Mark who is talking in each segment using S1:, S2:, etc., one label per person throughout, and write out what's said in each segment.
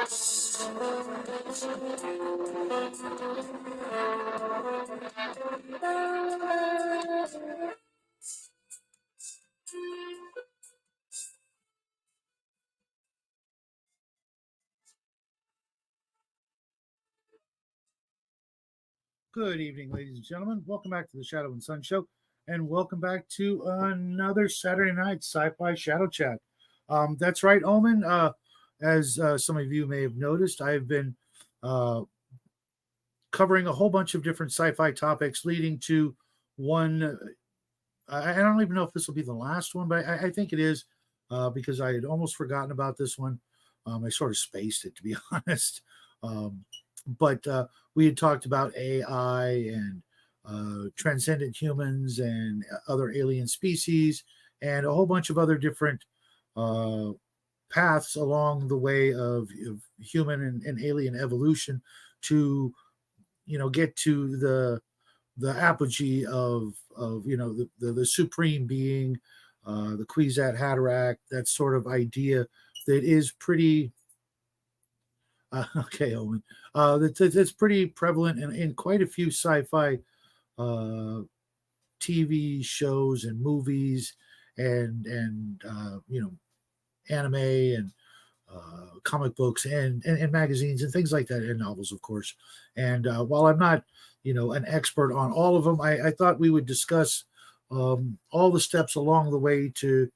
S1: Good evening, ladies and gentlemen. Welcome back to the Shadow and Sun Show, and welcome back to another Saturday night sci-fi Shadow Chat. That's right, Omen. As some of you may have noticed, I've been uh, covering a whole bunch of different sci-fi topics, leading to one. I don't even know if this will be the last one, but I think it is because I had almost forgotten about this one. I sort of spaced it, to be honest. Um, but we had talked about AI and transcendent humans and other alien species and a whole bunch of other different uh, paths along the way of human and alien evolution to get to the apogee of the supreme being, the Kwisatz Haderach, that sort of idea that is pretty okay, Owen. That's pretty prevalent in quite a few sci-fi uh, TV shows and movies and anime and comic books and magazines and things like that, and novels, of course. And while I'm not, an expert on all of them, I thought we would discuss all the steps along the way to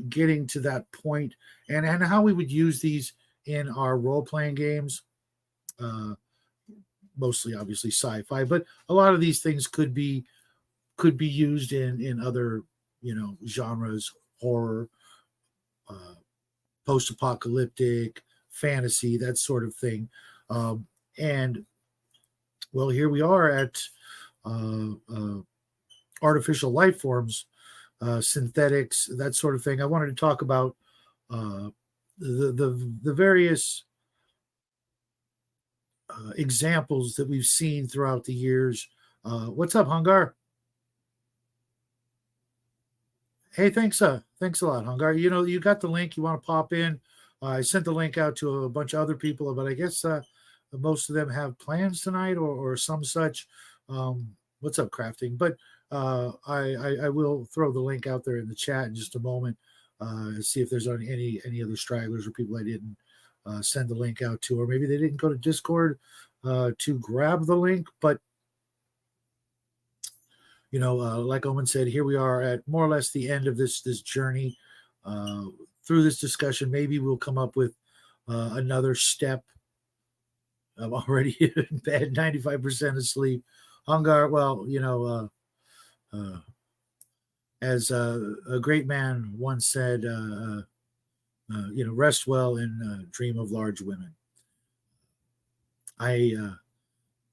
S1: getting to that point, and how we would use these in our role-playing games. Uh, Mostly, obviously, sci-fi, but a lot of these things could be used in other genres, horror, uh, post-apocalyptic, fantasy, that sort of thing. And well, here we are at artificial life forms, synthetics, that sort of thing. I wanted to talk about uh, the various examples that we've seen throughout the years. What's up, Hungar? Hey, thanks a lot, Hungar. You got the link. You want to pop in? I sent the link out to a bunch of other people, but I guess most of them have plans tonight or some such. What's up, crafting? But I will throw the link out there in the chat in just a moment. See if there's any other stragglers or people I didn't send the link out to, or maybe they didn't go to Discord to grab the link. But like Owen said, here we are at more or less the end of this journey. Through this discussion, maybe we'll come up with another step. I'm already in bed, 95% asleep. Hungar, well, as a great man once said, rest well and dream of large women. I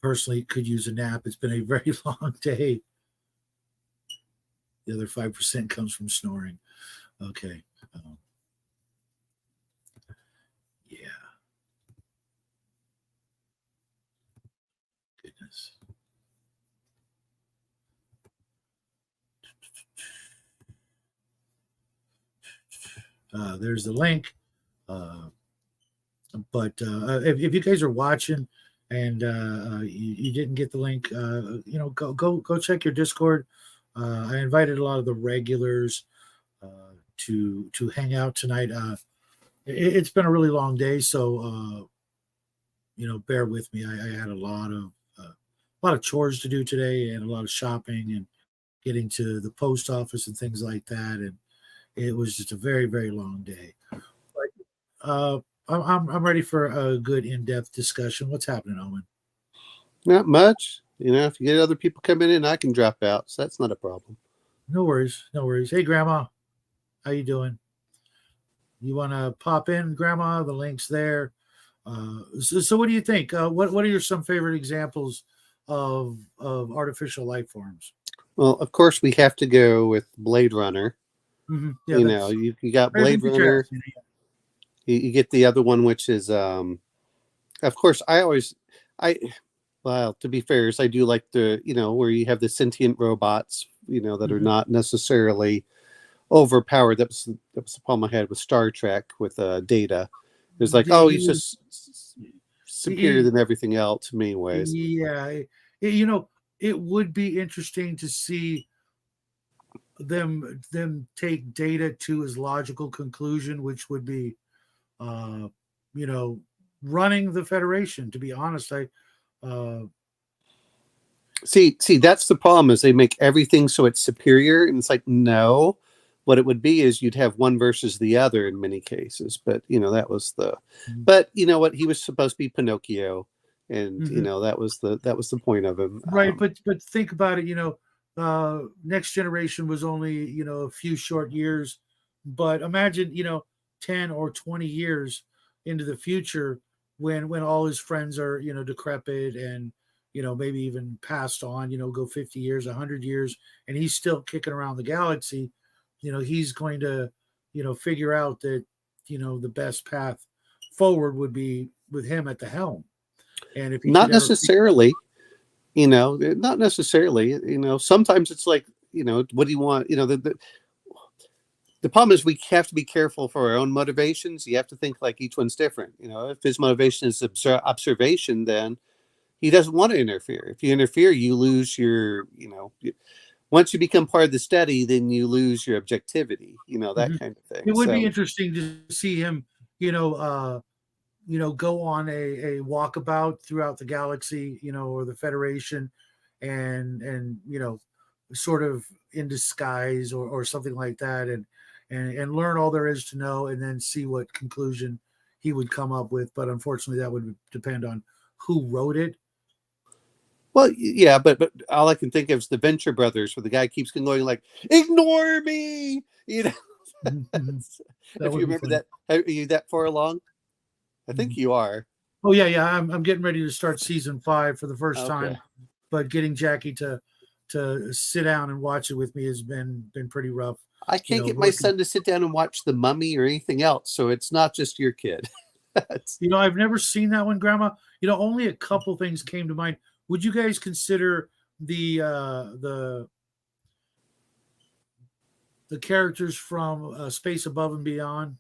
S1: personally could use a nap. It's been a very long day. The other 5% comes from snoring. Okay. Yeah. Goodness. There's the link. But if you guys are watching and you didn't get the link, go check your Discord. I invited a lot of the regulars to hang out tonight. It's been a really long day, so bear with me. I had a lot of chores to do today and a lot of shopping and getting to the post office and things like that, and it was just a very, very long day. But I'm ready for a good in-depth discussion. What's happening, Owen?
S2: Not much. If you get other people coming in, I can drop out, so that's not a problem.
S1: No worries. Hey, Grandma, how you doing? You want to pop in, Grandma? The link's there. So what do you think? What are some favorite examples of artificial life forms?
S2: Well, of course, we have to go with Blade Runner.
S1: Mm-hmm. Yeah,
S2: you got Blade Runner. You get the other one, which is, of course, well, to be fair, I do like the, where you have the sentient robots, that are not necessarily overpowered. That was the problem I had with Star Trek with Data. It's like, oh, he's just superior than everything else in many ways.
S1: Yeah, it would be interesting to see them take data to his logical conclusion, which would be, running the Federation. To be honest,
S2: see, that's the problem, is they make everything so it's superior, and it's like, no. What it would be is you'd have one versus the other in many cases, but that was but you know what, he was supposed to be Pinocchio, and that was the point of him,
S1: right? But think about it. Next Generation was only a few short years, but imagine 10 or 20 years into the future when all his friends are decrepit and maybe even passed on, go 50 years, 100 years, and he's still kicking around the galaxy. He's going to figure out that the best path forward would be with him at the helm. And if he
S2: not necessarily not necessarily, sometimes it's like, what do you want? The problem is we have to be careful for our own motivations. You have to think like each one's different. If his motivation is observation, then he doesn't want to interfere. If you interfere, you lose your, once you become part of the study, then you lose your objectivity, that kind of thing.
S1: It would be interesting to see him, go on a walkabout throughout the galaxy, or the Federation, and sort of in disguise or something like that, and learn all there is to know, and then see what conclusion he would come up with. But unfortunately, that would depend on who wrote it.
S2: Well, yeah, but all I can think of is the Venture Brothers, where the guy keeps going like, "Ignore me," If you remember that, are you that far along? I think you are.
S1: Oh yeah. I'm getting ready to start season 5 for the first time, but getting Jackie to sit down and watch it with me has been pretty rough.
S2: I can't get my son to sit down and watch The Mummy or anything else, so it's not just your kid.
S1: I've never seen that one, Grandma. Only a couple things came to mind. Would you guys consider the characters from Space Above and Beyond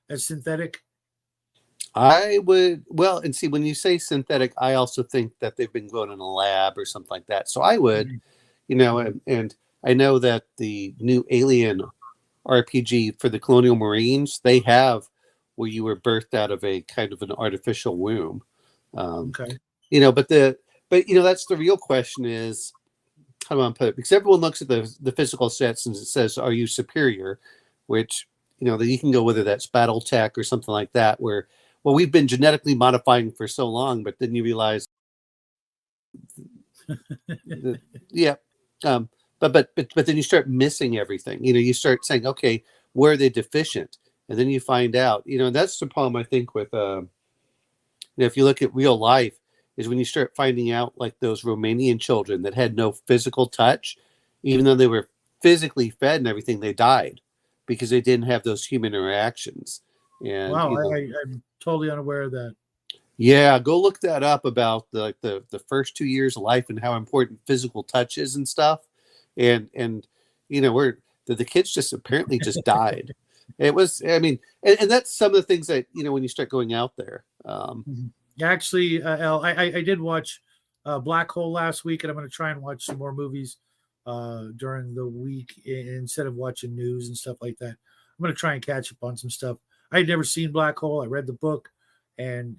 S1: as synthetic?
S2: I would, well, and see, when you say synthetic, I also think that they've been grown in a lab or something like that. So I would, and I know that the new Alien RPG for the Colonial Marines, they have where you were birthed out of a kind of an artificial womb.
S1: Okay.
S2: But that's the real question is, how do I put it? Because everyone looks at the physical sets and it says, are you superior? Which, that you can go, whether that's battle tech or something like that, where, well, we've been genetically modifying for so long, but then you realize, yeah. But then you start missing everything. You start saying, okay, where are they deficient? And then you find out, and that's the problem, I think, with, if you look at real life, is when you start finding out, like those Romanian children that had no physical touch, even though they were physically fed and everything, they died because they didn't have those human interactions. And
S1: wow, I'm totally unaware of that.
S2: Yeah, go look that up about the first 2 years of life and how important physical touch is and stuff. And where the kids just apparently just died. It was, I mean, and that's some of the things that, when you start going out there.
S1: Actually, Al, I did watch Black Hole last week, and I'm going to try and watch some more movies during the week instead of watching news and stuff like that. I'm going to try and catch up on some stuff. I had never seen Black Hole. I read the book and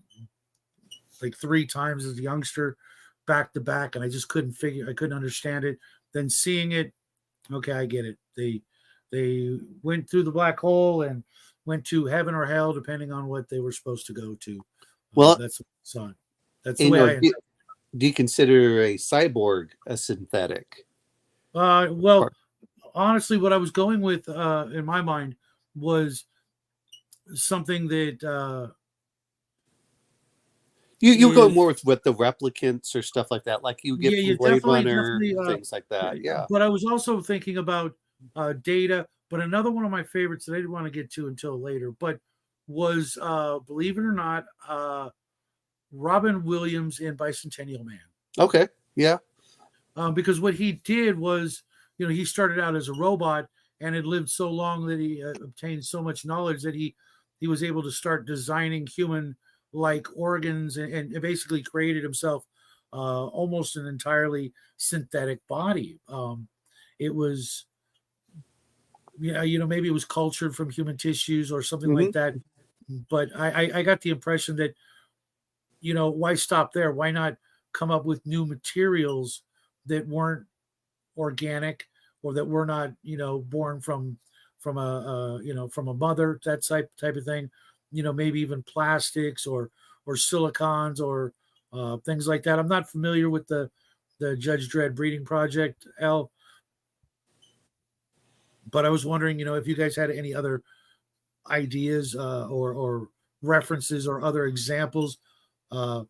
S1: like 3 times as a youngster, back to back, and I just couldn't understand it. Then seeing it, okay, I get it. They went through the black hole and went to heaven or hell, depending on what they were supposed to go to.
S2: Well,
S1: that's the way I
S2: do you consider a cyborg a synthetic?
S1: Well, honestly, what I was going with in my mind was something that
S2: you go more with the replicants or stuff like that, like you get from Blade Runner, things like that. Yeah.
S1: But I was also thinking about Data, but another one of my favorites that I didn't want to get to until later, but was believe it or not, Robin Williams in Bicentennial Man.
S2: Okay. Yeah.
S1: Because what he did was, he started out as a robot and had lived so long that he obtained so much knowledge that he he was able to start designing human like organs, and basically created himself almost an entirely synthetic body. It was, maybe it was cultured from human tissues or something like
S2: Hmm.
S1: that. But I got the impression that, why stop there? Why not come up with new materials that weren't organic, or that were not, born from a mother, that type of thing. Maybe even plastics, or silicons, or things like that. I'm not familiar with the Judge Dredd breeding project, L, but I was wondering, if you guys had any other ideas, or references, or other examples. Uh,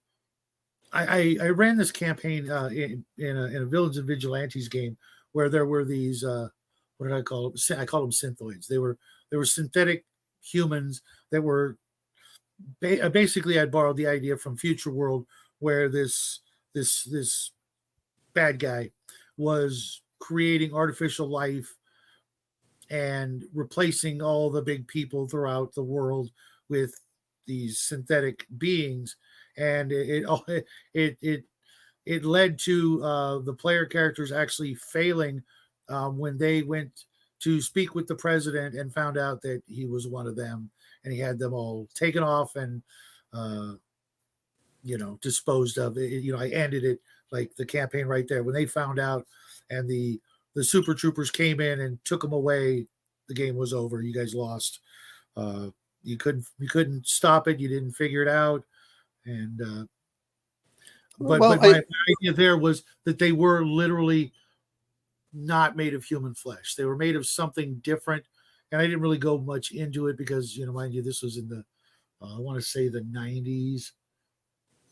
S1: I ran this campaign in a Villains and Vigilantes game, where there were these, what did I call them? I call them synthoids. They were synthetic humans that were basically, I'd borrowed the idea from Future World, where this bad guy was creating artificial life and replacing all the big people throughout the world with these synthetic beings, and it led to the player characters actually failing when they went to speak with the president and found out that he was one of them, and he had them all taken off and uh, disposed of. I ended it, like, the campaign right there when they found out, and the super troopers came in and took them away. The game was over. You guys lost. You couldn't stop it. You didn't figure it out, and but
S2: Well,
S1: but my idea there was that they were literally not made of human flesh. They were made of something different, and I didn't really go much into it because, mind you, this was in the I want to say the '90s,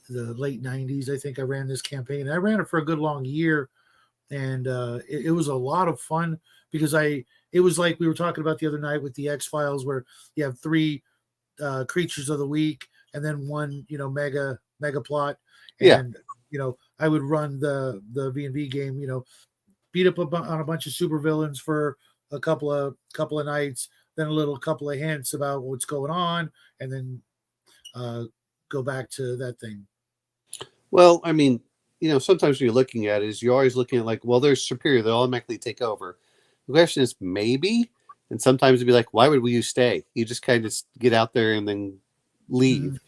S1: the late '90s. I think I ran this campaign. I ran it for a good long year, and it was a lot of fun because it was like we were talking about the other night with the X-Files, where you have three creatures of the week, and then one, mega plot.
S2: yeah.
S1: And I would run the V&V game, beat up on a bunch of supervillains for a couple of nights, then a little couple of hints about what's going on, and then uh, go back to that thing.
S2: Well, I mean, sometimes when you're looking at it, is you're always looking at like, well, they're superior. They'll automatically take over. The question is maybe, and sometimes it'd be like, why would you stay? You just kind of get out there and then
S1: Mhm.
S2: leave.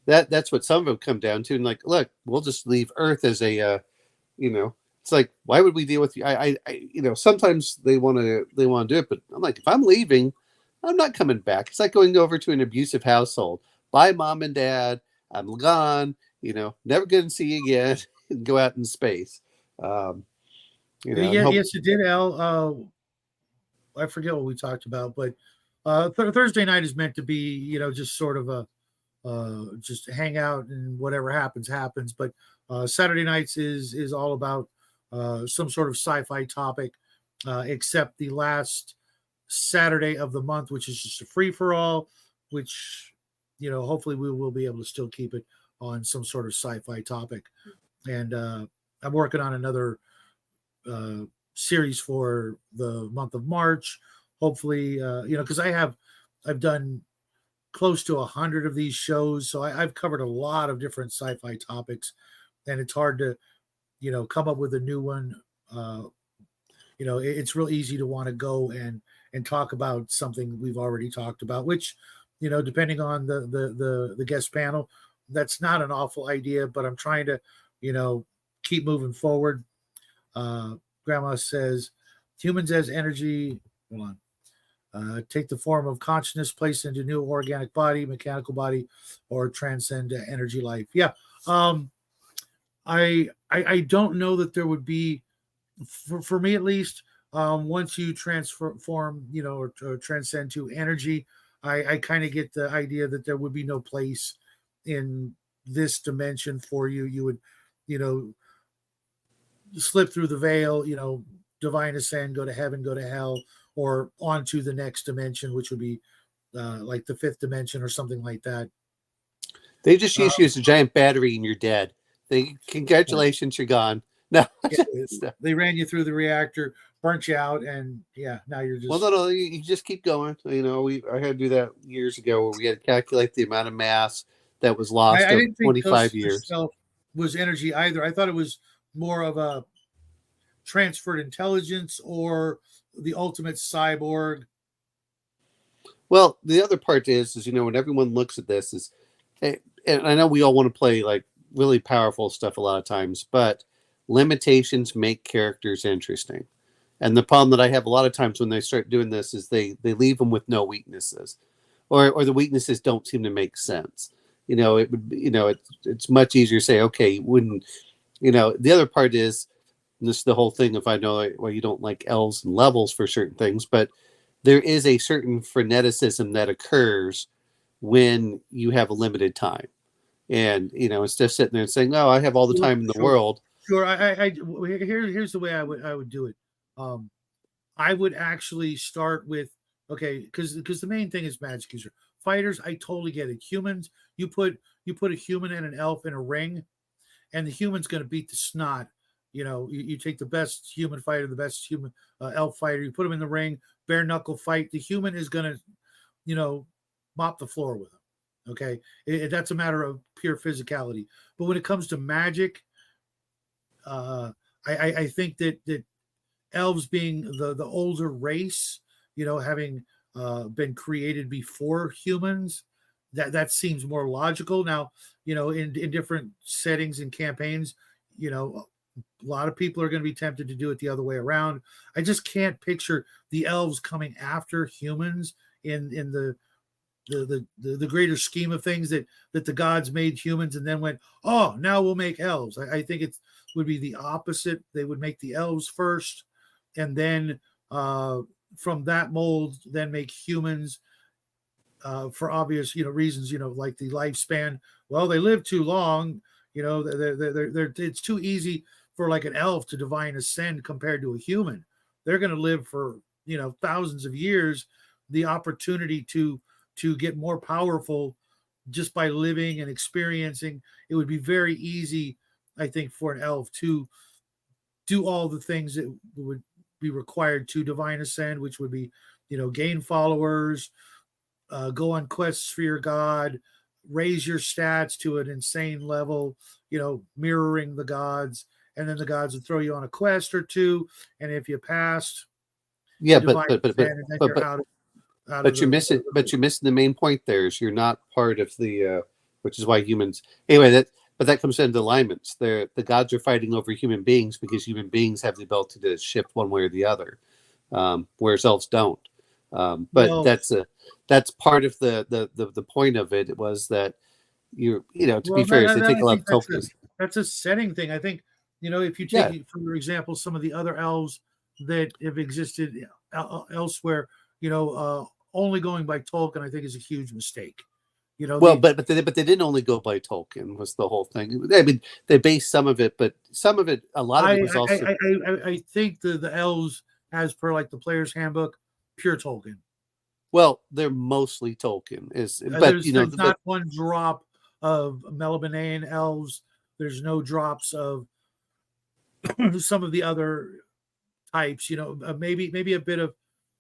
S2: That's what some of them come down to. And like, look, we'll just leave Earth as a, it's like, why would we deal with you? Sometimes they want to do it, but I'm like, if I'm leaving, I'm not coming back. It's like going over to an abusive household. Bye, mom and dad. I'm gone. Never going to see you again. And go out in space. Um, and
S1: Yeah,
S2: hope.
S1: yes, it did, Al. I forget what we talked about, but Thursday night is meant to be, just sort of a just hang out, and whatever happens happens. But Saturday nights is all about some sort of sci-fi topic, except the last Saturday of the month, which is just a free for all, which hopefully we will be able to still keep it on some sort of sci-fi topic. And I'm working on another uh, series for the month of March. Hopefully, because I've done close to 100 of these shows, so I've covered a lot of different sci-fi topics, and it's hard to come up with a new one. It's real easy to want to go and talk about something we've already talked about, which depending on the guest panel, that's not an awful idea, but I'm trying to keep moving forward. uh Grandma says humans as energy, hold on, take the form of consciousness, placed into new organic body, mechanical body, or transcend energy life. Yeah. um I don't know that there would be, for me at least, once you transform, or transcend to energy, I kind of get the idea that there would be no place in this dimension for you. You would, you know, slip through the veil, divine ascend, go to heaven, go to hell, or onto the next dimension, which would be like the fifth dimension or something like that.
S2: They just
S1: Uh,
S2: use you as a giant battery and you're dead. Congratulations, you're gone. No,
S1: they ran you through the reactor, burnt you out, and yeah, now you're
S2: Well,
S1: just.
S2: no, you just keep going. I had to do that years ago where we had to calculate the amount of mass that was lost
S1: I
S2: over
S1: didn't think
S2: 25
S1: Ghost of the
S2: years.
S1: Shell was energy either. I thought it was more of a transferred intelligence or the ultimate cyborg.
S2: Well, the other part is when everyone looks at this and I know we all want to play like really powerful stuff a lot of times, but limitations make characters interesting. And the problem that I have a lot of times when they start doing this is they leave them with no weaknesses, or the weaknesses don't seem to make sense. It would be, it's much easier to say, okay, wouldn't the other part is this is the whole thing. If I know why you don't like elves and levels for certain things, but there is a certain freneticism that occurs when you have a limited time. And instead of sitting there and saying, "Oh, I have all the
S1: Sure,
S2: time in the
S1: sure,
S2: world."
S1: sure. Here's the way I would do it. Um, I would actually start with okay, because the main thing is magic user fighters. I totally get it. Humans, you put a human and an elf in a ring, and the human's going to beat the snot. You take the best human fighter, the best human elf fighter, you put them in the ring, bare knuckle fight. The human is going to, you know, mop the floor with them. Okay, that's a matter of pure physicality. But when it comes to magic, uh, I think that elves being the older race, having been created before humans, that seems more logical. Now, in different settings and campaigns, a lot of people are going to be tempted to do it the other way around. I just can't picture the elves coming after humans in the greater scheme of things that the gods made humans and then went, oh, now we'll make elves. I think it would be the opposite. They would make the elves first, and then from that mold, then make humans for obvious reasons. Like the lifespan. Well, they live too long. It's too easy for like an elf to divine ascend compared to a human. They're going to live for thousands of years. The opportunity to get more powerful just by living and experiencing, it would be very easy, I think, for an elf to do all the things that would be required to divine ascend, which would be, gain followers, go on quests for your god, raise your stats to an insane level, mirroring the gods, and then the gods would throw you on a quest or two, and if you passed,
S2: Yeah,
S1: you
S2: but
S1: divine
S2: but but but
S1: ascend, and then
S2: but
S1: you're
S2: but
S1: out of
S2: but you're
S1: the.
S2: missing the main point. There is you're not part of the which is why humans anyway that comes into alignments. The gods are fighting over human beings because human beings have the ability to shift one way or the other, whereas elves don't. But
S1: Well,
S2: that's part of the point of it was that to be
S1: well,
S2: fair is they take
S1: I
S2: a lot
S1: think
S2: of tokens.
S1: that's a setting thing. I think if you
S2: Yeah,
S1: take, for example, some of the other elves that have existed elsewhere, only going by Tolkien, I think is a huge mistake.
S2: well,
S1: The
S2: but they didn't only go by Tolkien was the whole thing. I mean, they based some of it, but some of it, a lot of it was also
S1: I think the elves, as per like the player's handbook, pure Tolkien.
S2: well, they're mostly Tolkien is, but
S1: There's not one drop of Melibanaean elves. There's no drops of some of the other types. Maybe a bit of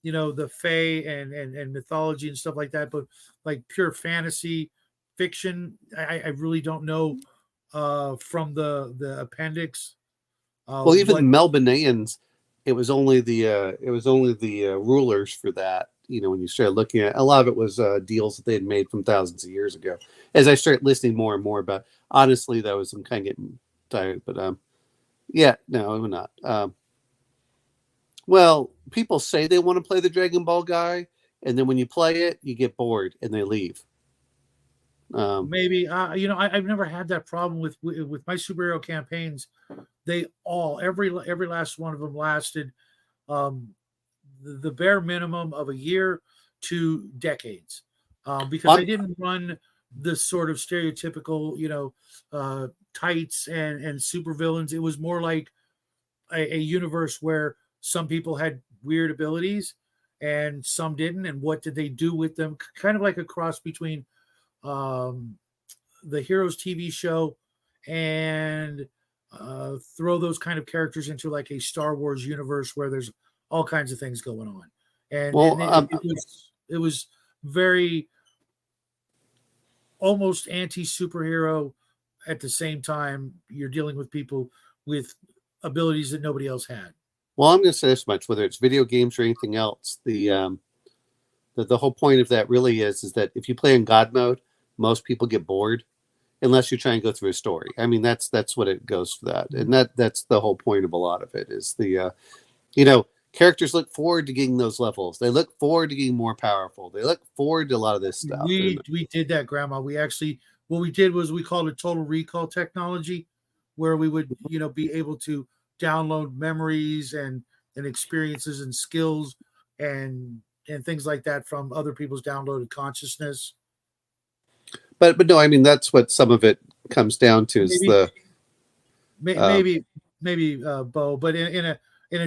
S1: the Fae and mythology and stuff like that, but like pure fantasy fiction, I really don't know from the appendix
S2: well,
S1: what.
S2: even Melbourneans, it was only the rulers for that. When you start looking at a lot of it was deals that they had made from thousands of years ago. As I start listening more and more about, honestly, that was I'm kind of getting tired, but yeah, no, I'm not. Well, people say they want to play the Dragon Ball guy, and then when you play it, you get bored and they leave.
S1: Maybe I've never had that problem with my superhero campaigns. They all every last one of them lasted um, the bare minimum of a year to decades, because I
S2: I'm,
S1: didn't run the sort of stereotypical tights and supervillains. It was more like a universe where some people had weird abilities and some didn't, and what did they do with them? Kind of like a cross between um, the Heroes TV show and throw those kind of characters into like a Star Wars universe where there's all kinds of things going on, and
S2: Well,
S1: it was very almost anti superhero. At the same time, you're dealing with people with abilities that nobody else had.
S2: well, I'm going to say this much: whether it's video games or anything else, the whole point of that really is that if you play in God mode, most people get bored unless you try and go through a story. I mean, that's what it goes for that, and that's the whole point of a lot of it is characters look forward to getting those levels. They look forward to getting more powerful. They look forward to a lot of this stuff.
S1: We did that, Grandma. We actually what we did was we called it total recall technology, where we would be able to download memories and experiences and skills and things like that from other people's downloaded consciousness.
S2: But no, I mean that's what some of it comes down to is
S1: maybe Bo, but in a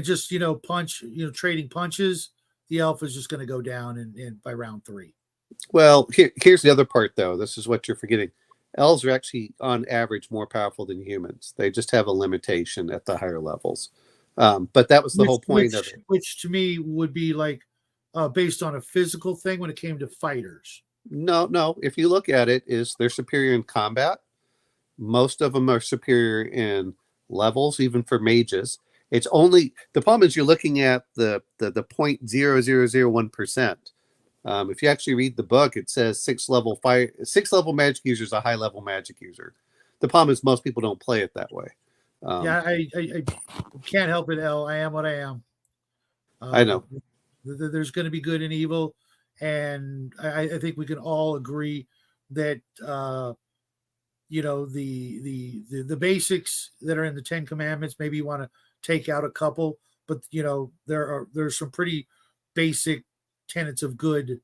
S1: just punch trading punches, the elf is just going to go down in by round 3.
S2: Well, here's the other part though. This is what you're forgetting. Elves are actually on average more powerful than humans. They just have a limitation at the higher levels. But that was the whole point of it.
S1: Which to me would be like based on a physical thing when it came to fighters.
S2: No. If you look at it, they're superior in combat. Most of them are superior in levels, even for mages. It's only the problem is you're looking at the 0.0001%. If you actually read the book, it says 6 level magic user is a high level magic user. The problem is most people don't play it that way.
S1: I can't help it, El. I am what I am.
S2: I know.
S1: There's going to be good and evil, and I think we can all agree that the basics that are in the 10 Commandments. Maybe you want to take out a couple, but there's some pretty basic tenets of good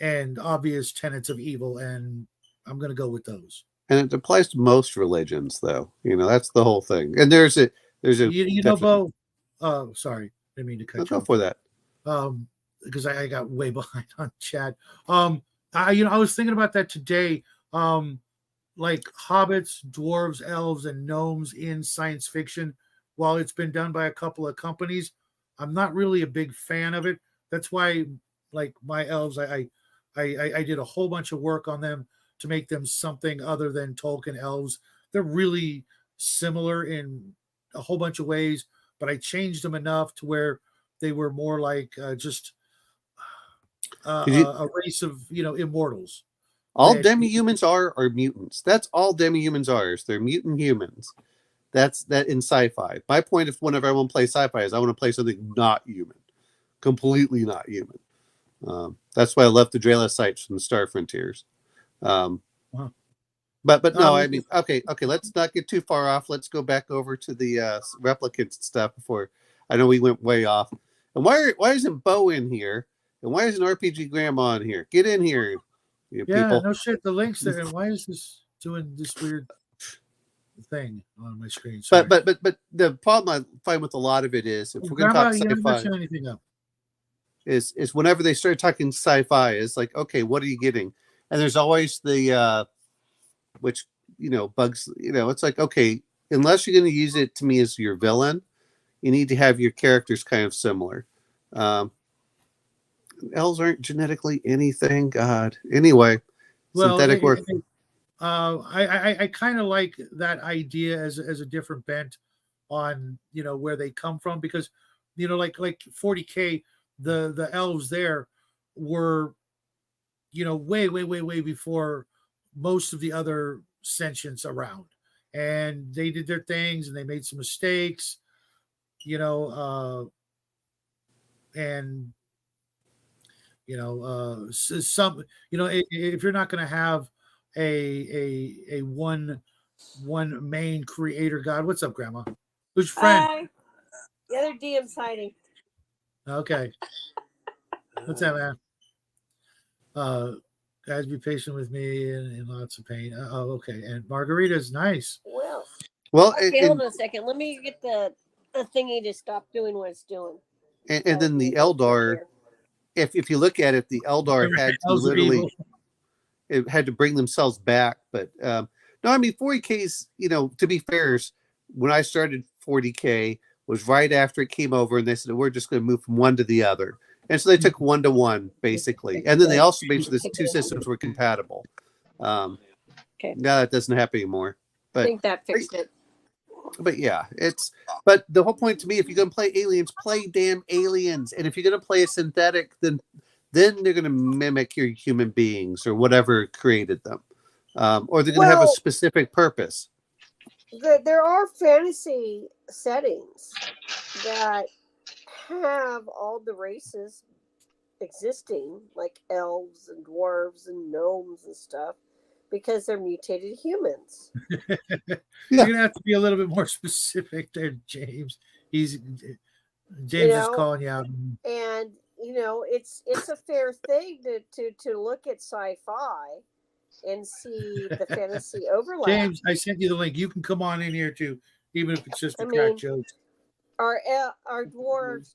S1: and obvious tenets of evil, and I'm going to go with those.
S2: And it applies to most religions, though. That's the whole thing. And there's a
S1: Bo. Oh, sorry, didn't mean to cut you
S2: go
S1: off.
S2: for that.
S1: Because I got way behind on chat. I was thinking about that today. Like hobbits, dwarves, elves, and gnomes in science fiction. While it's been done by a couple of companies, I'm not really a big fan of it. That's why, like my elves, I did a whole bunch of work on them to make them something other than Tolkien elves. They're really similar in a whole bunch of ways, but I changed them enough to where they were more like just a race of immortals.
S2: All demi-humans are mutants. That's all demi-humans are. They're mutant humans. That's that in sci-fi. My point if whenever I want to play sci-fi is I want to play something not human. Completely not human. That's why I left the Drela sites from the Star Frontiers. But no, I mean, okay, let's not get too far off. Let's go back over to the replicants and stuff before. I know we went way off. And why isn't Bo in here? And why isn't RPG Grandma in here? Get in here, people.
S1: No shit. The link's there. And why is this doing this weird thing on my screen? Sorry.
S2: But the problem I find with a lot of it is if we're going to talk sci-fi,
S1: anything up.
S2: is whenever they start talking sci-fi, it's like, okay, what are you getting? And there's always the which bugs. It's like, okay, unless you're going to use it to me as your villain, you need to have your characters kind of similar. Elves aren't genetically anything. God. Anyway, synthetic work.
S1: I kind of like that idea as a different bent on where they come from, because like 40K, the elves there were way before most of the other sentients around, and they did their things and they made some mistakes, and some if you're not going to have a one main creator god. What's up, Grandma? Who's your friend?
S3: Hi. The other DM's hiding.
S1: Okay. What's that, man? Guys, be patient with me in lots of pain. Okay. And Margarita's nice.
S2: Well,
S3: okay, hold on a second. Let me get the thingy to stop doing what it's doing.
S2: And then the Eldar, if you look at it, the Eldar had to literally it had to bring themselves back. But no, I mean 40K's, to be fair, when I started 40K, was right after it came over, and they said we're just going to move from one to the other, and so they took 1 to 1 basically, and then they also made sure the two systems were compatible.
S3: Okay.
S2: Now that doesn't happen anymore,
S3: I
S2: but
S3: think that fixed it.
S2: but yeah, but the whole point to me, if you're going to play aliens, play damn aliens, and if you're going to play a synthetic, then they're going to mimic your human beings or whatever created them, or they're going to have a specific purpose.
S3: There are fantasy settings that have all the races existing, like elves and dwarves and gnomes and stuff, because they're mutated humans.
S1: You're gonna have to be a little bit more specific there, James. James is calling you out.
S3: And it's a fair thing to look at sci-fi and see the fantasy overlap.
S1: James, I sent you the link. You can come on in here too, even if it's just a crack joke.
S3: Are dwarves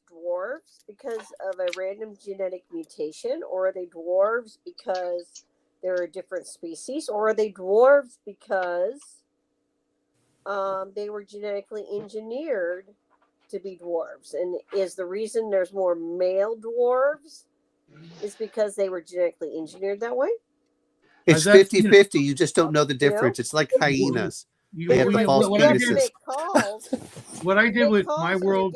S3: because of a random genetic mutation, or are they dwarves because they're a different species, or are they dwarves because they were genetically engineered to be dwarves? And is the reason there's more male dwarves is because they were genetically engineered that way?
S2: It's 50-50. You just don't know the difference. It's like hyenas. They have the false penises.
S1: What I did with my world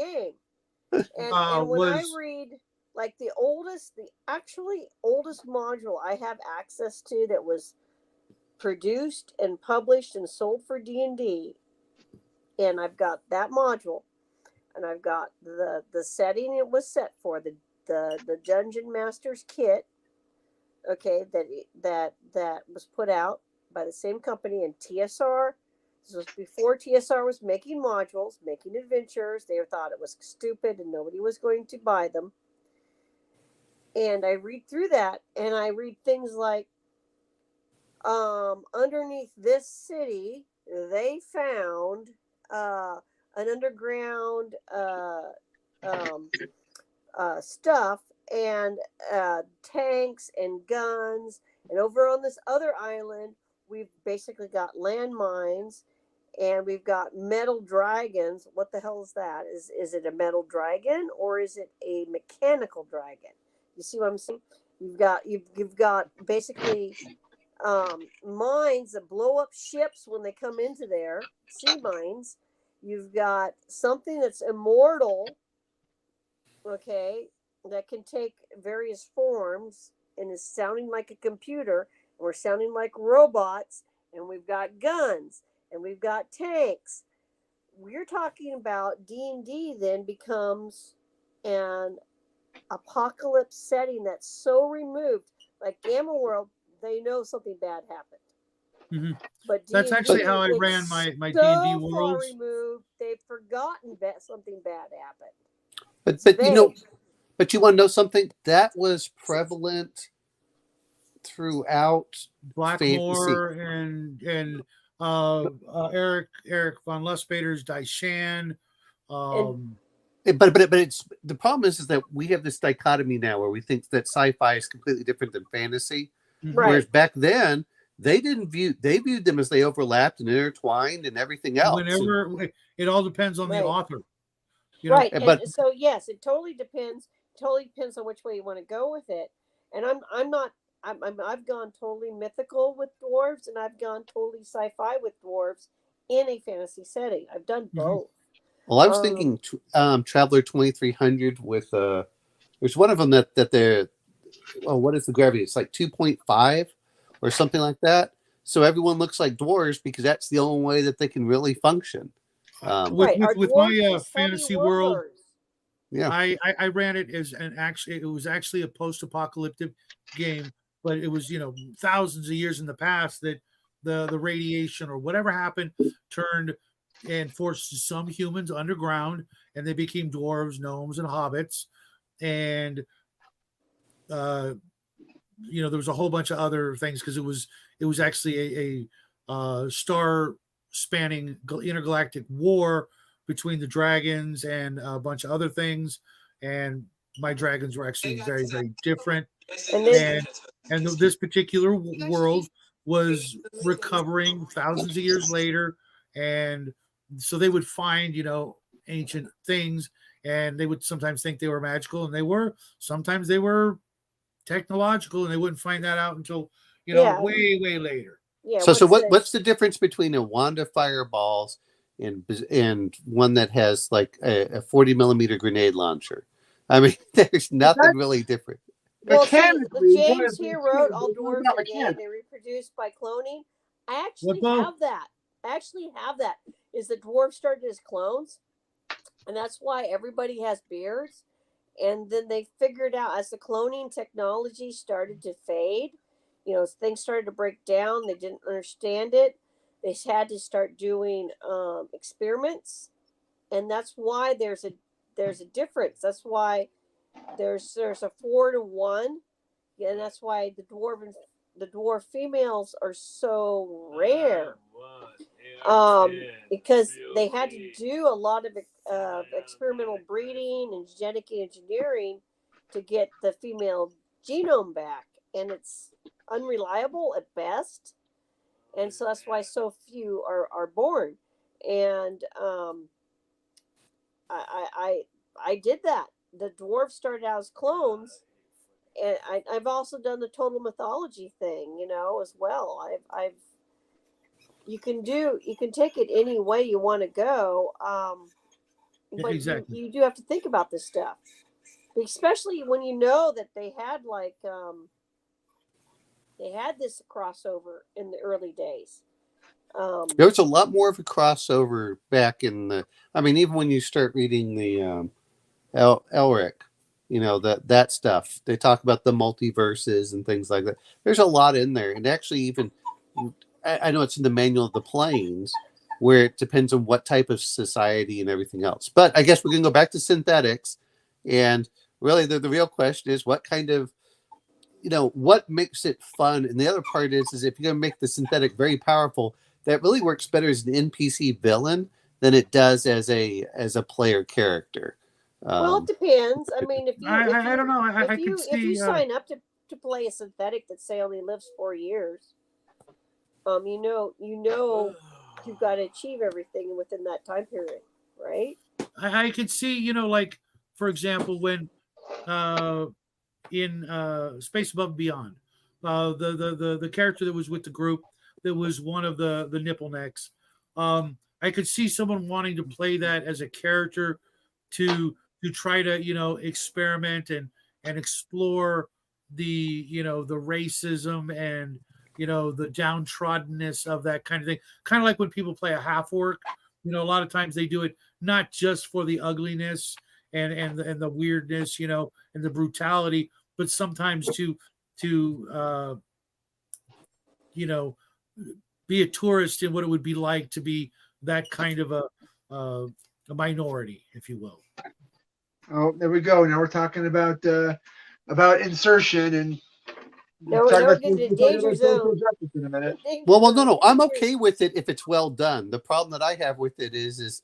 S3: and when I read like the actually oldest module I have access to that was produced and published and sold for D&D, and I've got that module, and I've got the setting it was set for, the Dungeon Master's kit, okay, that was put out by the same company, and TSR. This was before TSR was making modules, making adventures. They thought it was stupid and nobody was going to buy them. And I read through that, and I read things like, underneath this city, they found an underground stuff and tanks and guns. And over on this other island, we've basically got landmines, and we've got metal dragons. What the hell is that? Is it a metal dragon, or is it a mechanical dragon? You see what I'm saying? You've got basically mines that blow up ships when they come into there, sea mines. You've got something that's immortal, okay, that can take various forms and is sounding like a computer, and we're sounding like robots, and we've got guns, and we've got tanks. We're talking about D&D then becomes an apocalypse setting that's so removed. Like Gamma World, they know something bad happened.
S1: Mm-hmm.
S3: But
S1: that's actually how I ran my D&D worlds.
S3: Far removed, they've forgotten that something bad happened.
S2: But you want to know something that was prevalent throughout
S1: Blackmore and Eric von Lustbader's Daishan.
S2: But it's the problem is that we have this dichotomy now where we think that sci-fi is completely different than fantasy,
S3: right.
S2: Whereas back then they viewed them as they overlapped and intertwined and everything else.
S1: Whenever it all depends on the author,
S3: right? But so yes, it totally depends. Totally depends on which way you want to go with it. And I've gone totally mythical with dwarves, and I've gone totally sci-fi with dwarves in a fantasy setting. I've done both.
S2: Well, I was thinking Traveler 2300 with there's one of them that they're what is the gravity? It's like 2.5 or something like that. So everyone looks like dwarves because that's the only way that they can really function.
S1: With my fantasy world,
S2: yeah,
S1: I ran it as it was actually a post-apocalyptic game, but it was thousands of years in the past that the radiation or whatever happened turned and forced some humans underground, and they became dwarves, gnomes, and hobbits, and there was a whole bunch of other things because it was actually a star spanning intergalactic war between the dragons and a bunch of other things, and my dragons were actually very, very different, and this particular world was recovering thousands of years later, and so they would find ancient things, and they would sometimes think they were magical, and they were. Sometimes they were technological, and they wouldn't find that out until way later.
S3: Yeah.
S2: So what's the difference between a wand of fireballs and one that has like a 40 millimeter grenade launcher? I mean, there's nothing really different.
S3: Well, see, James here wrote all dwarves are gay. They reproduce by cloning. I actually have that. Is the dwarves started as clones, and that's why everybody has beards. And then they figured out as the cloning technology started to fade, things started to break down. They didn't understand it. They had to start doing experiments, and that's why there's a difference. That's why there's a 4-to-1, and that's why the dwarf females are so rare. Because they had to do a lot of experimental breeding and genetic engineering to get the female genome back, and it's unreliable at best, and so that's why so few are born. And I did that. The dwarves started out as clones, and I've also done the total mythology thing, as well. I've you can take it any way you want to go, but
S1: exactly.
S3: you do have to think about this stuff, especially when you know that they had this crossover in the early days.
S2: There was a lot more of a crossover back in the. I mean, even when you start reading the Elric, that stuff. They talk about the multiverses and things like that. There's a lot in there, and actually, even I know it's in the Manual of the Planes, where it depends on what type of society and everything else. But I guess we're going to go back to synthetics, and really, the real question is what kind of, what makes it fun. And the other part is if you're going to make the synthetic very powerful, that really works better as an NPC villain than it does as a player character.
S3: Well, it depends. I mean, if you
S1: I don't know.
S3: If you sign up to play a synthetic that say only lives 4 years, you've got to achieve everything within that time period, right?
S1: I could see, like for example, when in Space Above and Beyond, the character that was with the group that was one of the nipple necks. I could see someone wanting to play that as a character to try to experiment and explore the the racism and the downtroddenness of that kind of thing. Kind of like when people play a half orc, a lot of times they do it not just for the ugliness and the weirdness, and the brutality, but sometimes to be a tourist in what it would be like to be that kind of a minority, if you will.
S4: Oh, there we go. Now we're talking about insertion and.
S3: No, we're getting to danger zone.
S4: In a minute.
S2: Well, no. I'm okay with it if it's well done. The problem that I have with it is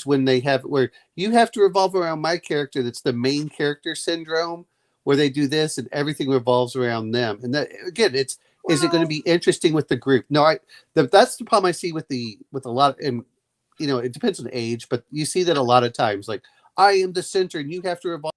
S2: when they have where you have to revolve around my character. That's the main character syndrome, where they do this and everything revolves around them. And that again, is it going to be interesting with the group? No, that's the problem I see with a lot. And it depends on age, but you see that a lot of times. Like I am the center, and you have to revolve.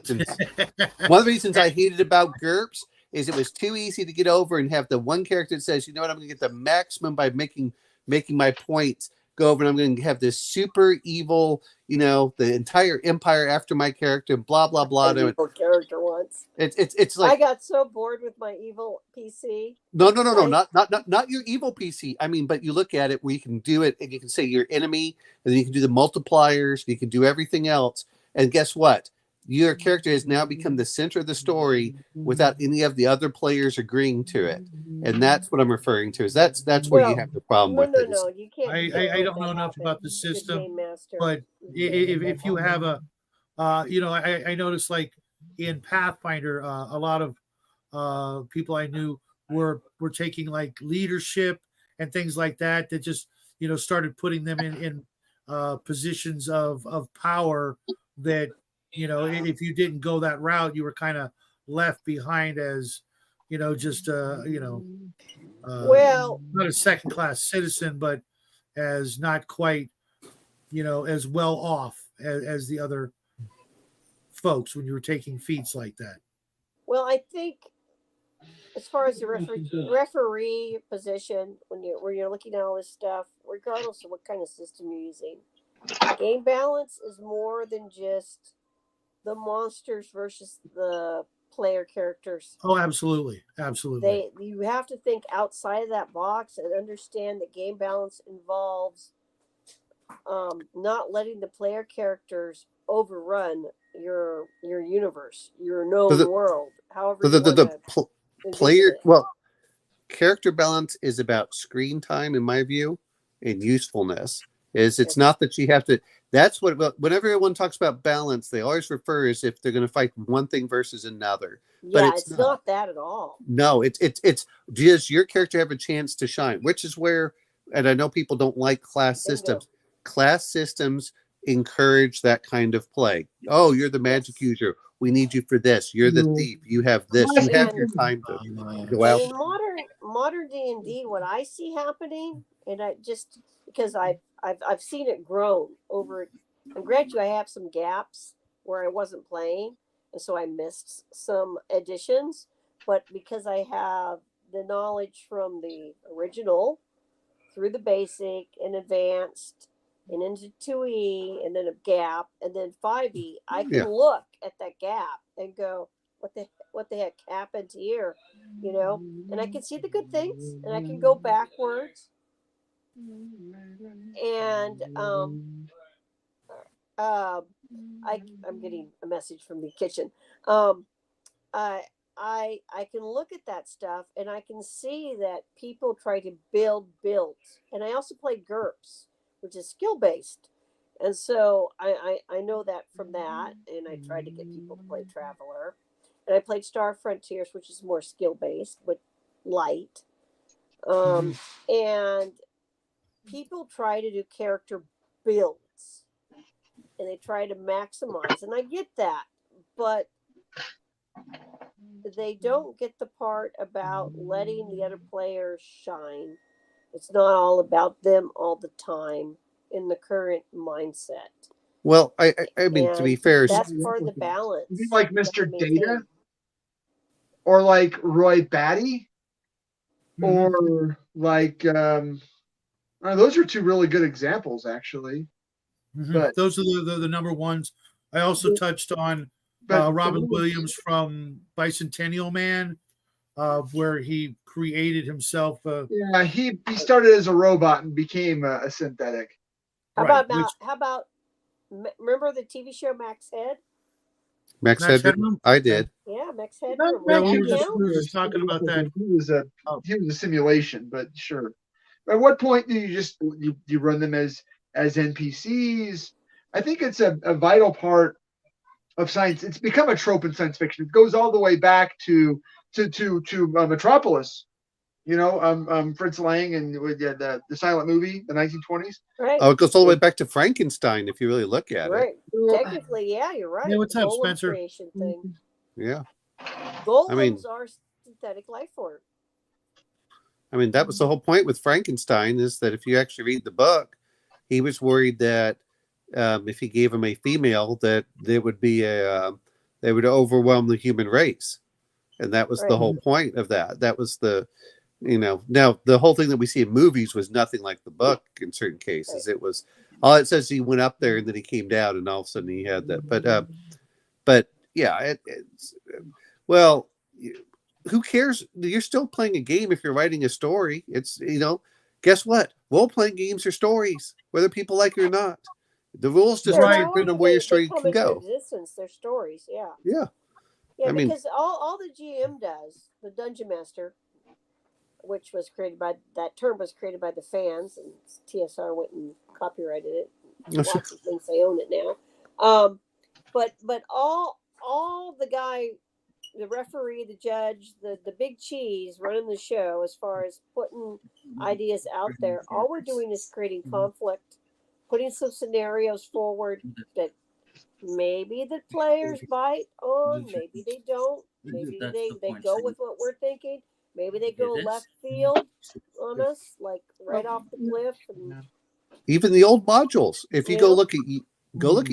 S2: One of the reasons I hated about GURPS is it was too easy to get over and have the one character that says, I'm going to get the maximum by making my points go over, and I'm going to have this super evil, the entire empire after my character, and blah blah blah.
S3: Evil character once.
S2: It's like
S3: I got so bored with my evil PC.
S2: No, not your evil PC. I mean, but you look at it where you can do it, and you can say your enemy, and then you can do the multipliers, you can do everything else, and guess what? Your character has now become the center of the story without any of the other players agreeing to it, and that's what I'm referring to. Is that's where you have the problem with it.
S3: No, you can't.
S1: I don't know enough about the system, but if you have a, I noticed like in Pathfinder, a lot of people I knew were taking like leadership and things like that just started putting them in positions of power that. If you didn't go that route, you were kind of left behind as, just
S3: well,
S1: not a second-class citizen, but as not quite as well off as the other folks when you were taking feats like that.
S3: Well, I think as far as the referee position, when you're looking at all this stuff, regardless of what kind of system you're using, game balance is more than just the monsters versus the player characters.
S1: Oh, absolutely.
S3: You have to think outside of that box and understand that game balance involves not letting the player characters overrun your universe, your known world. However,
S2: player character balance is about screen time, in my view, and usefulness. It's not that you have to. That's what. Whenever everyone talks about balance, they always refer as if they're going to fight one thing versus another.
S3: Yeah, but it's not that at all.
S2: No, it's does your character have a chance to shine, which is where, and I know people don't like class systems. Class systems encourage that kind of play. Oh, you're the magic user. We need you for this. You're the thief. You have this. You have your time to go out.
S3: In modern D&D, what I see happening, and I just because I've seen it grow over. And grant you, I have some gaps where I wasn't playing, and so I missed some additions. But because I have the knowledge from the original through the basic and advanced and into 2E and then a gap and then 5E, I can look at that gap and go, what the heck happened here, and I can see the good things and I can go backwards. And I'm getting a message from the kitchen. I can look at that stuff and I can see that people try to build builds, and I also play GURPS, which is skill based, and so I know that from that, and I tried to get people to play Traveler, and I played Star Frontiers, which is more skill based but light, and people try to do character builds and they try to maximize, and I get that, but they don't get the part about letting the other players shine. It's not all about them all the time in the current mindset.
S2: Well, I mean, to be fair,
S3: that's part of the balance.
S4: Like Mr. Data, or like Roy Batty, or like those are two really good examples, actually.
S1: But those are the number ones. I also touched on Robin Williams from Bicentennial Man, where he created himself.
S4: He started as a robot and became a synthetic.
S3: How about remember the TV show Max Head?
S2: Max Headroom? I did.
S3: Yeah, Max Headroom.
S1: We were just talking about that.
S4: He was a simulation, but sure. At what point do you just you run them as NPCs? I think it's a vital part of science. It's become a trope in science fiction. It goes all the way back to Metropolis. Fritz Lang and the silent movie, the 1920s.
S3: Right.
S2: Oh, it goes all the way back to Frankenstein if you really look at it.
S3: Technically, yeah, you're right.
S1: Yeah, what's up, Spencer?
S3: Creation thing.
S2: Yeah.
S3: Golems are synthetic life form.
S2: I mean, that was the whole point with Frankenstein, is that if you actually read the book, he was worried that if he gave him a female, that there would be they would overwhelm the human race. And that was the whole point of that. That was now the whole thing that we see in movies was nothing like the book in certain cases. It was, all it says he went up there and then he came down and all of a sudden he had that. But yeah, well, who cares? You're still playing a game if you're writing a story. It's, guess what? Role-playing games are stories, whether people like it or not. The rules just depend on where your story can go.
S3: Existence, they're stories, yeah.
S2: Yeah.
S3: Yeah, because all the GM does, the Dungeon Master, which was created by, that term was created by the fans, and TSR went and copyrighted it. Lots of things, they own it now. But all the guy, the referee, the judge, the big cheese running the show, as far as putting ideas out there, all we're doing is creating conflict, putting some scenarios forward that maybe the players bite on, maybe they don't, maybe they go with what we're thinking, maybe they go left field on us, like right off the cliff, and
S2: even the old modules. If you go
S3: Yeah.
S2: look at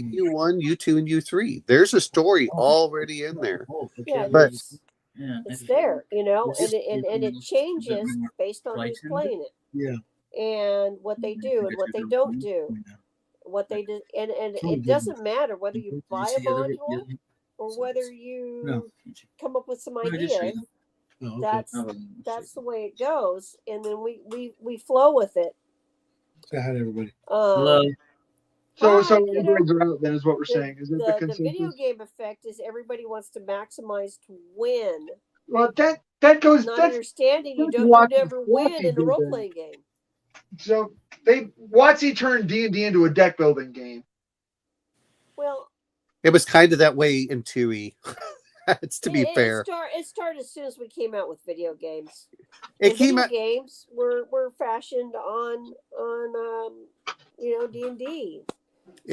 S2: U1, U2, and U3, there's a story already in there.
S3: Yeah,
S2: But
S3: it's there, you know, and it changes based on who's playing it.
S1: Yeah.
S3: And what they do and what they don't do, what they do, and it doesn't matter whether you buy a module or whether you come up with some ideas. That's the way it goes, and then we flow with it.
S1: Say hi to everybody.
S5: Hello.
S4: So
S3: Hi, kiddo.
S4: everybody's around then is what we're saying. Is that the
S3: The
S4: consensus?
S3: video game effect is everybody wants to maximize to win,
S4: Well, that goes.
S3: not
S4: That's
S3: understanding you
S4: Watson-
S3: never win
S4: Watson
S3: in a
S4: did
S3: role
S4: that.
S3: playing game.
S4: so WotC turned D&D into a deck building game.
S3: Well,
S2: it was kind of that way in 2E. It's to be fair.
S3: It started as soon as we came out with video games.
S2: It
S3: And
S2: came
S3: video
S2: out.
S3: games were fashioned on D&D.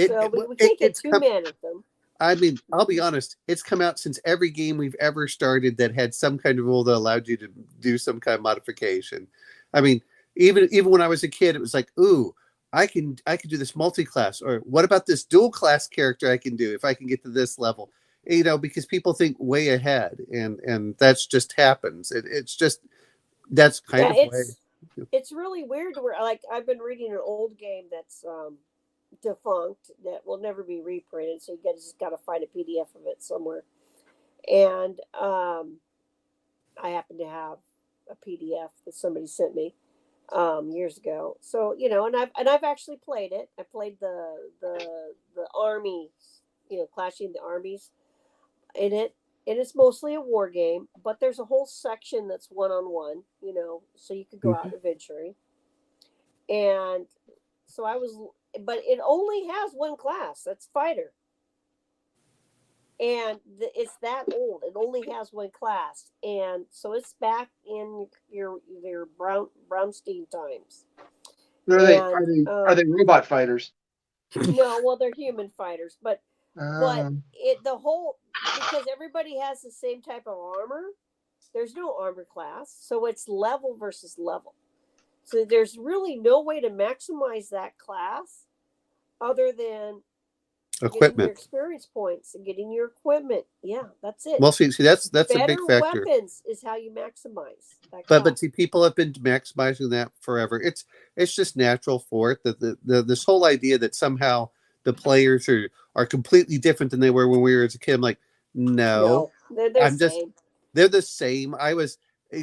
S3: So we can't get too mad at them.
S2: I mean, I'll be honest. It's come out since every game we've ever started that had some kind of rule that allowed you to do some kind of modification. I mean, even when I was a kid, it was like, ooh, I can do this multi-class, or what about this dual class character I can do if I can get to this level, you know, because people think way ahead, and that's just happens. It's just that's kind of way.
S3: It's really weird where, like, I've been reading an old game that's defunct that will never be reprinted, so you just got to find a PDF of it somewhere. And I happen to have a PDF that somebody sent me years ago. So and I've actually played it. I played the armies, clashing the armies in it. And it's mostly a war game, but there's a whole section that's one-on-one, so you could go out adventuring. And so but it only has one class. That's fighter. And it's that old. It only has one class. And so it's back in your Brownstein times.
S4: Are they robot fighters?
S3: No, well, they're human fighters, but because everybody has the same type of armor, there's no armor class, so it's level versus level. So there's really no way to maximize that class other than
S2: equipment,
S3: getting your experience points and getting your equipment. Yeah, that's it.
S2: Well, see, that's a big factor.
S3: Better weapons is how you maximize that class.
S2: But see, people have been maximizing that forever. It's just natural for it that this whole idea that somehow the players are completely different than they were when we were as a kid. I'm like, no,
S3: they're the same.
S2: They're the same.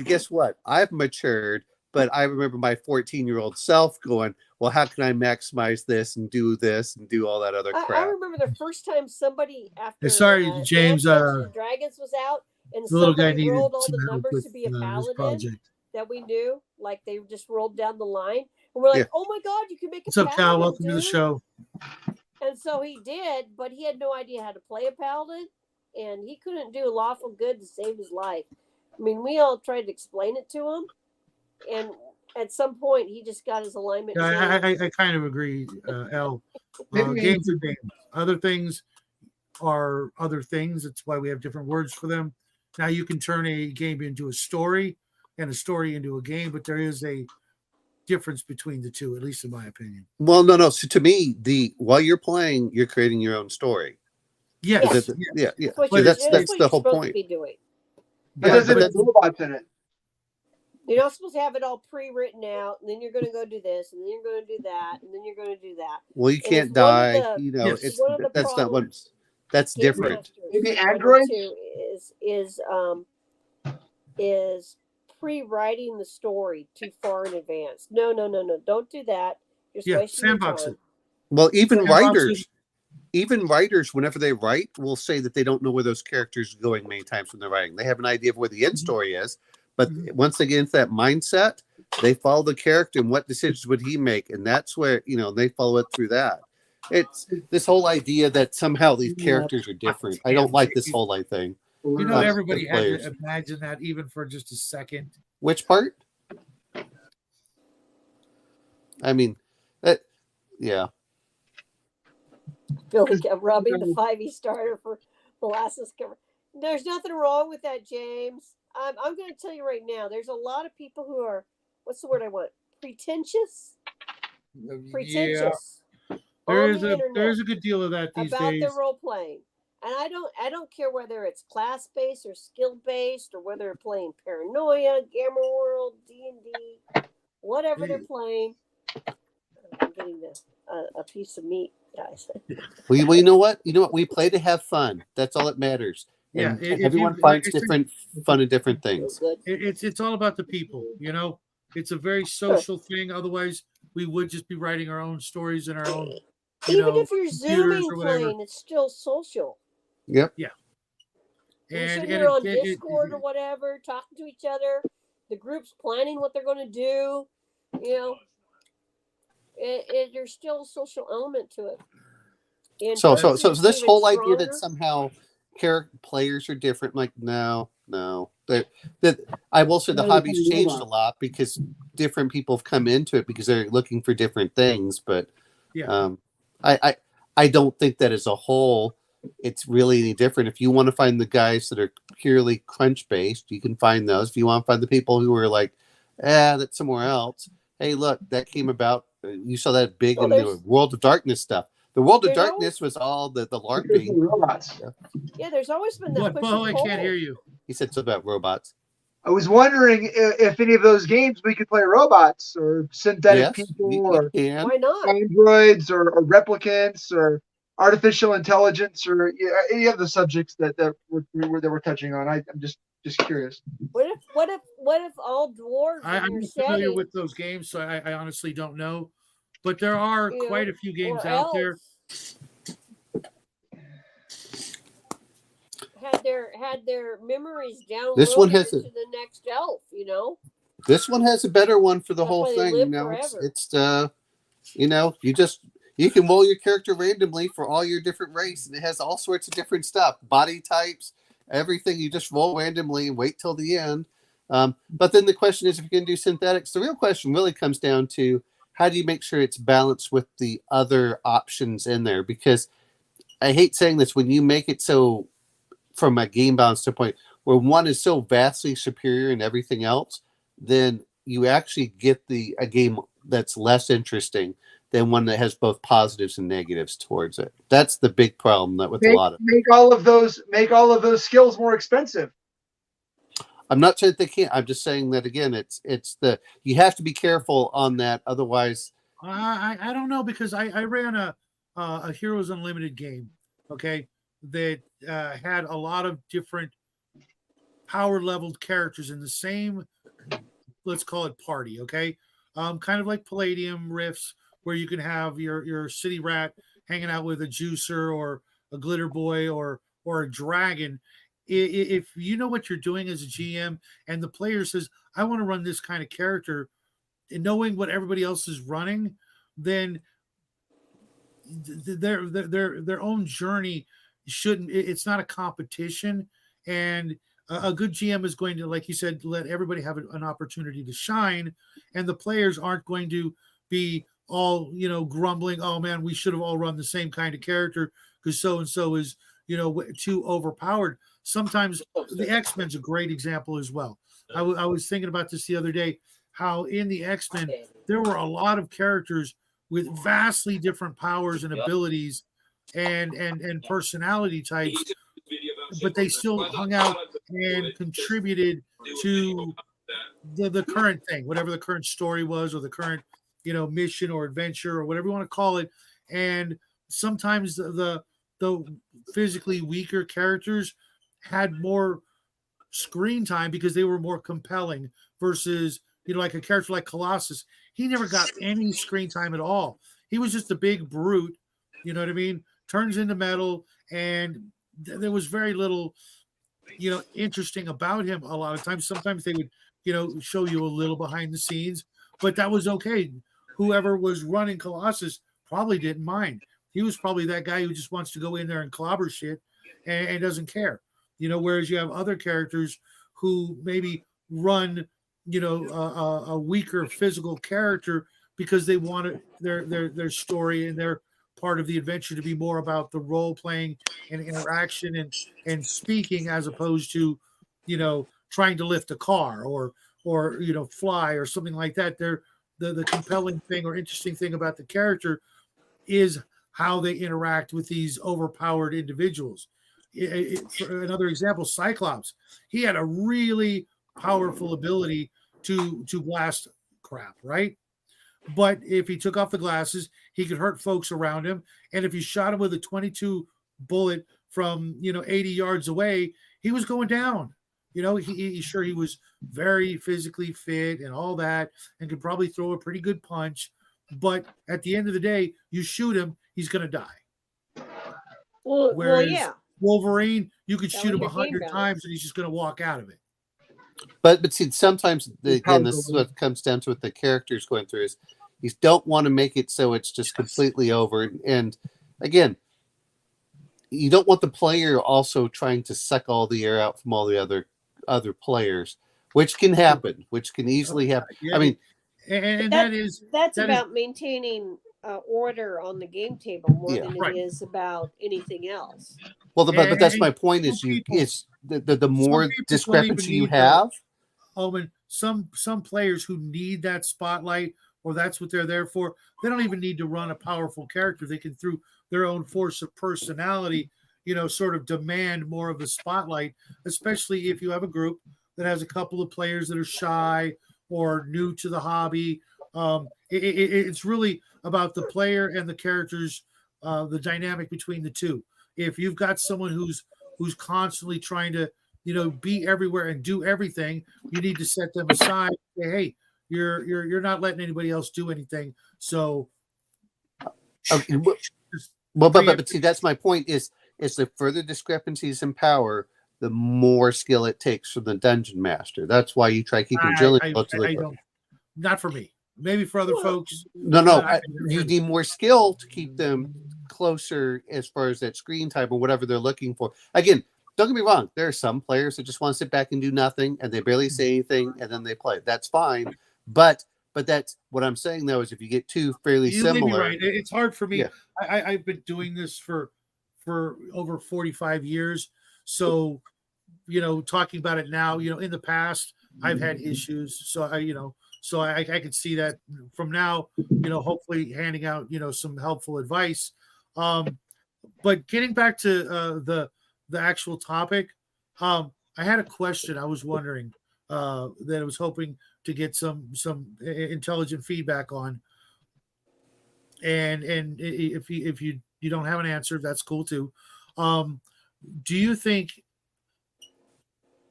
S2: Guess what? I've matured, but I remember my 14-year-old self going, well, how can I maximize this and do all that other crap?
S3: I remember the first time somebody after
S1: sorry, James,
S3: Dungeons and Dragons was out, and
S1: the little guy
S3: somebody
S1: needed
S3: rolled all the
S1: some help
S3: numbers
S1: with
S3: to be a
S1: this
S3: paladin
S1: project.
S3: that we knew, like they just rolled down the line, and we're like, oh my god, you can make a
S1: What's up,
S3: paladin,
S1: Cal? Welcome
S3: dude.
S1: to the show.
S3: And so he did, but he had no idea how to play a paladin, and he couldn't do lawful good to save his life. I mean, we all tried to explain it to him, and at some point, he just got his alignment.
S1: I kind of agree, L. Games are games. Other things are other things. That's why we have different words for them. Now you can turn a game into a story and a story into a game, but there is a difference between the two, at least in my opinion.
S2: Well, no. So to me, while you're playing, you're creating your own story.
S1: Yes.
S2: Yeah.
S3: That's
S2: the whole point.
S3: To be doing.
S4: But does it have robots in it?
S3: You're not supposed to have it all pre-written out, and then you're going to go do this, and then you're going to do that, and then you're going to do that.
S2: Well, you can't die. That's not what. That's different.
S4: Maybe androids
S3: is pre-writing the story too far in advance. No. Don't do that. You're wasting your time.
S2: Well, even writers, whenever they write, will say that they don't know where those characters are going many times when they're writing. They have an idea of where the end story is, but once they get into that mindset, they follow the character and what decisions would he make, and that's where they follow it through that. It's this whole idea that somehow these characters are different. I don't like this whole thing.
S1: Everybody had to imagine that even for just a second.
S2: Which part? I mean, yeah.
S3: Feel like I'm rubbing the 5e starter for molasses cover. There's nothing wrong with that, James. I'm going to tell you right now. There's a lot of people who are, what's the word I want? Pretentious.
S1: Yeah,
S3: pretentious
S1: there
S3: on
S1: is
S3: the internet
S1: there's a good deal of that these
S3: about
S1: days.
S3: their role playing. And I don't care whether it's class based or skill based or whether they're playing Paranoia, Gamma World, D&D, whatever they're playing. I'm getting a piece of meat, guys.
S2: Well, you know what? You know what? We play to have fun. That's all that matters.
S1: Yeah,
S2: And
S1: if
S2: everyone
S1: you like
S2: finds
S1: I said,
S2: different fun in different things.
S3: Good.
S1: it's all about the people. You know, it's a very
S3: Sure.
S1: social thing. Otherwise, we would just be writing our own stories in our own,
S3: Even if you're
S1: computers
S3: zooming
S1: or whatever.
S3: playing, it's still social.
S2: Yep.
S1: Yeah.
S3: You're
S1: And
S3: sitting there on
S1: it-
S3: Discord or whatever, talking to each other. The group's planning what they're going to do. You know, there's still a social element to it. And
S2: So
S3: plus,
S2: this
S3: it's even
S2: whole idea that
S3: stronger.
S2: somehow players are different, like no. That I will say the hobby's changed a lot because different people have come into it because they're looking for different things. But
S1: Yeah.
S2: I don't think that as a whole it's really any different. If you want to find the guys that are purely crunch based, you can find those. If you want to find the people who are like, that's somewhere else. Hey, look, that came about. You saw that big in the World of Darkness stuff. The World of Darkness was all the LARPing.
S4: Robots.
S3: Yeah, there's always been that
S1: What,
S3: push
S1: Bo?
S3: and
S1: I
S3: pull.
S1: can't hear you.
S2: He said something about robots.
S4: I was wondering if any of those games we could play robots or synthetic people or
S3: Why not?
S4: androids or replicants or artificial intelligence or any of the subjects that we're touching on. I'm just curious.
S3: What if all dwarves in
S1: I'm
S3: your
S1: not familiar
S3: setting,
S1: with those games, so I honestly don't know. But there are quite a few games
S3: or
S1: out there.
S3: had their memories downloaded
S2: This one has
S3: to the next elf,
S2: This one has a better one for the
S3: That's
S2: whole
S3: why they
S2: thing.
S3: live
S2: It's
S3: forever.
S2: you can roll your character randomly for all your different race, and it has all sorts of different stuff, body types, everything. You just roll randomly and wait till the end. But then the question is, if you're going to do synthetics, the real question really comes down to how do you make sure it's balanced with the other options in there? Because I hate saying this, when you make it so from a game balance standpoint, where one is so vastly superior in everything else, then you actually get a game that's less interesting than one that has both positives and negatives towards it. That's the big problem that with a lot of
S4: make all of those skills more expensive.
S2: I'm not saying that they can't. I'm just saying that again, you have to be careful on that. Otherwise,
S1: I don't know, because I ran a Heroes Unlimited game, okay, that had a lot of different power leveled characters in the same, let's call it party, okay, kind of like Palladium Rifts, where you can have your city rat hanging out with a juicer or a glitter boy or a dragon. If you know what you're doing as a GM and the player says, I want to run this kind of character, and knowing what everybody else is running, then their own journey shouldn't, it's not a competition. And a good GM is going to, like you said, let everybody have an opportunity to shine, and the players aren't going to be all grumbling, oh man, we should have all run the same kind of character because so and so is too overpowered. Sometimes the X-Men's a great example as well. I was thinking about this the other day, how in the X-Men there were a lot of characters with vastly different powers and abilities and personality types, but they still hung out and contributed to the current thing, whatever the current story was, or the current mission or adventure or whatever you want to call it. And sometimes the physically weaker characters had more screen time because they were more compelling versus like a character like Colossus. He never got any screen time at all. He was just a big brute, you know what I mean? Turns into metal, and there was very little interesting about him a lot of times. Sometimes they would show you a little behind the scenes, but that was okay. Whoever was running Colossus probably didn't mind. He was probably that guy who just wants to go in there and clobber shit and doesn't care. Whereas you have other characters who maybe run a weaker physical character because they want their story and their part of the adventure to be more about the role playing and interaction and speaking, as opposed to trying to lift a car or fly or something like that. the compelling thing or interesting thing about the character is how they interact with these overpowered individuals. For another example, Cyclops, he had a really powerful ability to blast crap, right? But if he took off the glasses, he could hurt folks around him. And if you shot him with a 22 bullet from 80 yards away, he was going down. He was very physically fit and all that, and could probably throw a pretty good punch. But at the end of the day, you shoot him, he's going to die.
S3: Well, yeah.
S1: Wolverine, you could
S3: That
S1: shoot
S3: was
S1: him
S3: your game
S1: 100
S3: balance.
S1: times and he's just going to walk out of it.
S2: But see, sometimes again,
S4: probably
S2: this is what comes down to what the character's going through is you don't want to make it so it's just completely over. And again, you don't want the player also trying to suck all the air out from all the other players, which can happen, which can easily happen.
S1: Yeah,
S2: I mean,
S1: and
S3: that's about maintaining order on the game table more
S2: Yeah.
S3: than it
S1: Right.
S3: is about anything else.
S2: well, but that's my point.
S1: some
S2: Is
S1: people-
S2: it's the more
S1: people don't
S2: discrepancy
S1: even
S2: you
S1: need
S2: have.
S1: Owen, some players who need that spotlight or that's what they're there for, they don't even need to run a powerful character. They can, through their own force of personality, sort of demand more of the spotlight, especially if you have a group that has a couple of players that are shy or new to the hobby. It's really about the player and the characters, the dynamic between the two. If you've got someone who's constantly trying to be everywhere and do everything, you need to set them aside. Say, hey, you're not letting anybody else do anything. So,
S2: Okay, but see, that's my point. Is the further discrepancies in power, the more skill it takes from the dungeon master. That's why you try keeping Jillian
S1: I don't. Not for me. Maybe for other folks.
S2: No,
S1: I
S2: you need more skill to keep them closer as far as that screen time or whatever they're looking for. Again, don't get me wrong. There are some players that just want to sit back and do nothing, and they barely say anything, and then they play. That's fine. But that's what I'm saying though is if you get two fairly
S1: You may be
S2: similar,
S1: right. It's hard for me.
S2: Yeah.
S1: I've been doing this for over 45 years. So, talking about it now, in the past, I've had issues. So I could see that from now, hopefully handing out, some helpful advice. But getting back to the actual topic, I had a question I was wondering that I was hoping to get some intelligent feedback on. And if you don't have an answer, that's cool too. Do you think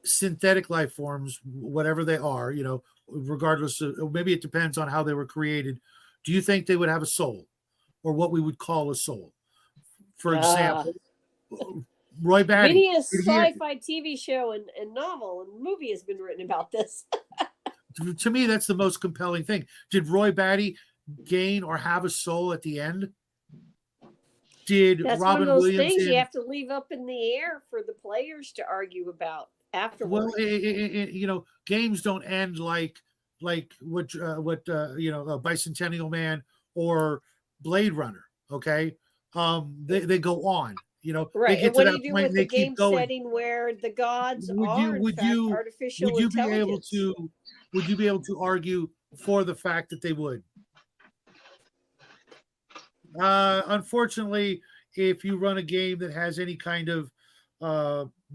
S1: synthetic life forms, whatever they are, regardless of, maybe it depends on how they were created, do you think they would have a soul, or what we would call a soul? For example, Roy Batty.
S3: Many a sci-fi TV show and novel and movie has been written about this.
S1: To me, that's the most compelling thing. Did Roy Batty gain or have a soul at the end? Did
S3: That's
S1: Robin
S3: one of those
S1: Williams
S3: things you have to leave up in the air for the players to argue about afterwards.
S1: Well, games don't end like what Bicentennial Man or Blade Runner. Okay, they go on.
S3: Right.
S1: They get
S3: And what
S1: to
S3: do
S1: that
S3: you do
S1: point
S3: with
S1: and
S3: the
S1: they keep
S3: game
S1: going.
S3: setting where the gods
S1: Would
S3: are
S1: you
S3: in fact artificial
S1: would you be able
S3: intelligence?
S1: to would you be able to argue for the fact that they would? Unfortunately, if you run a game that has any kind of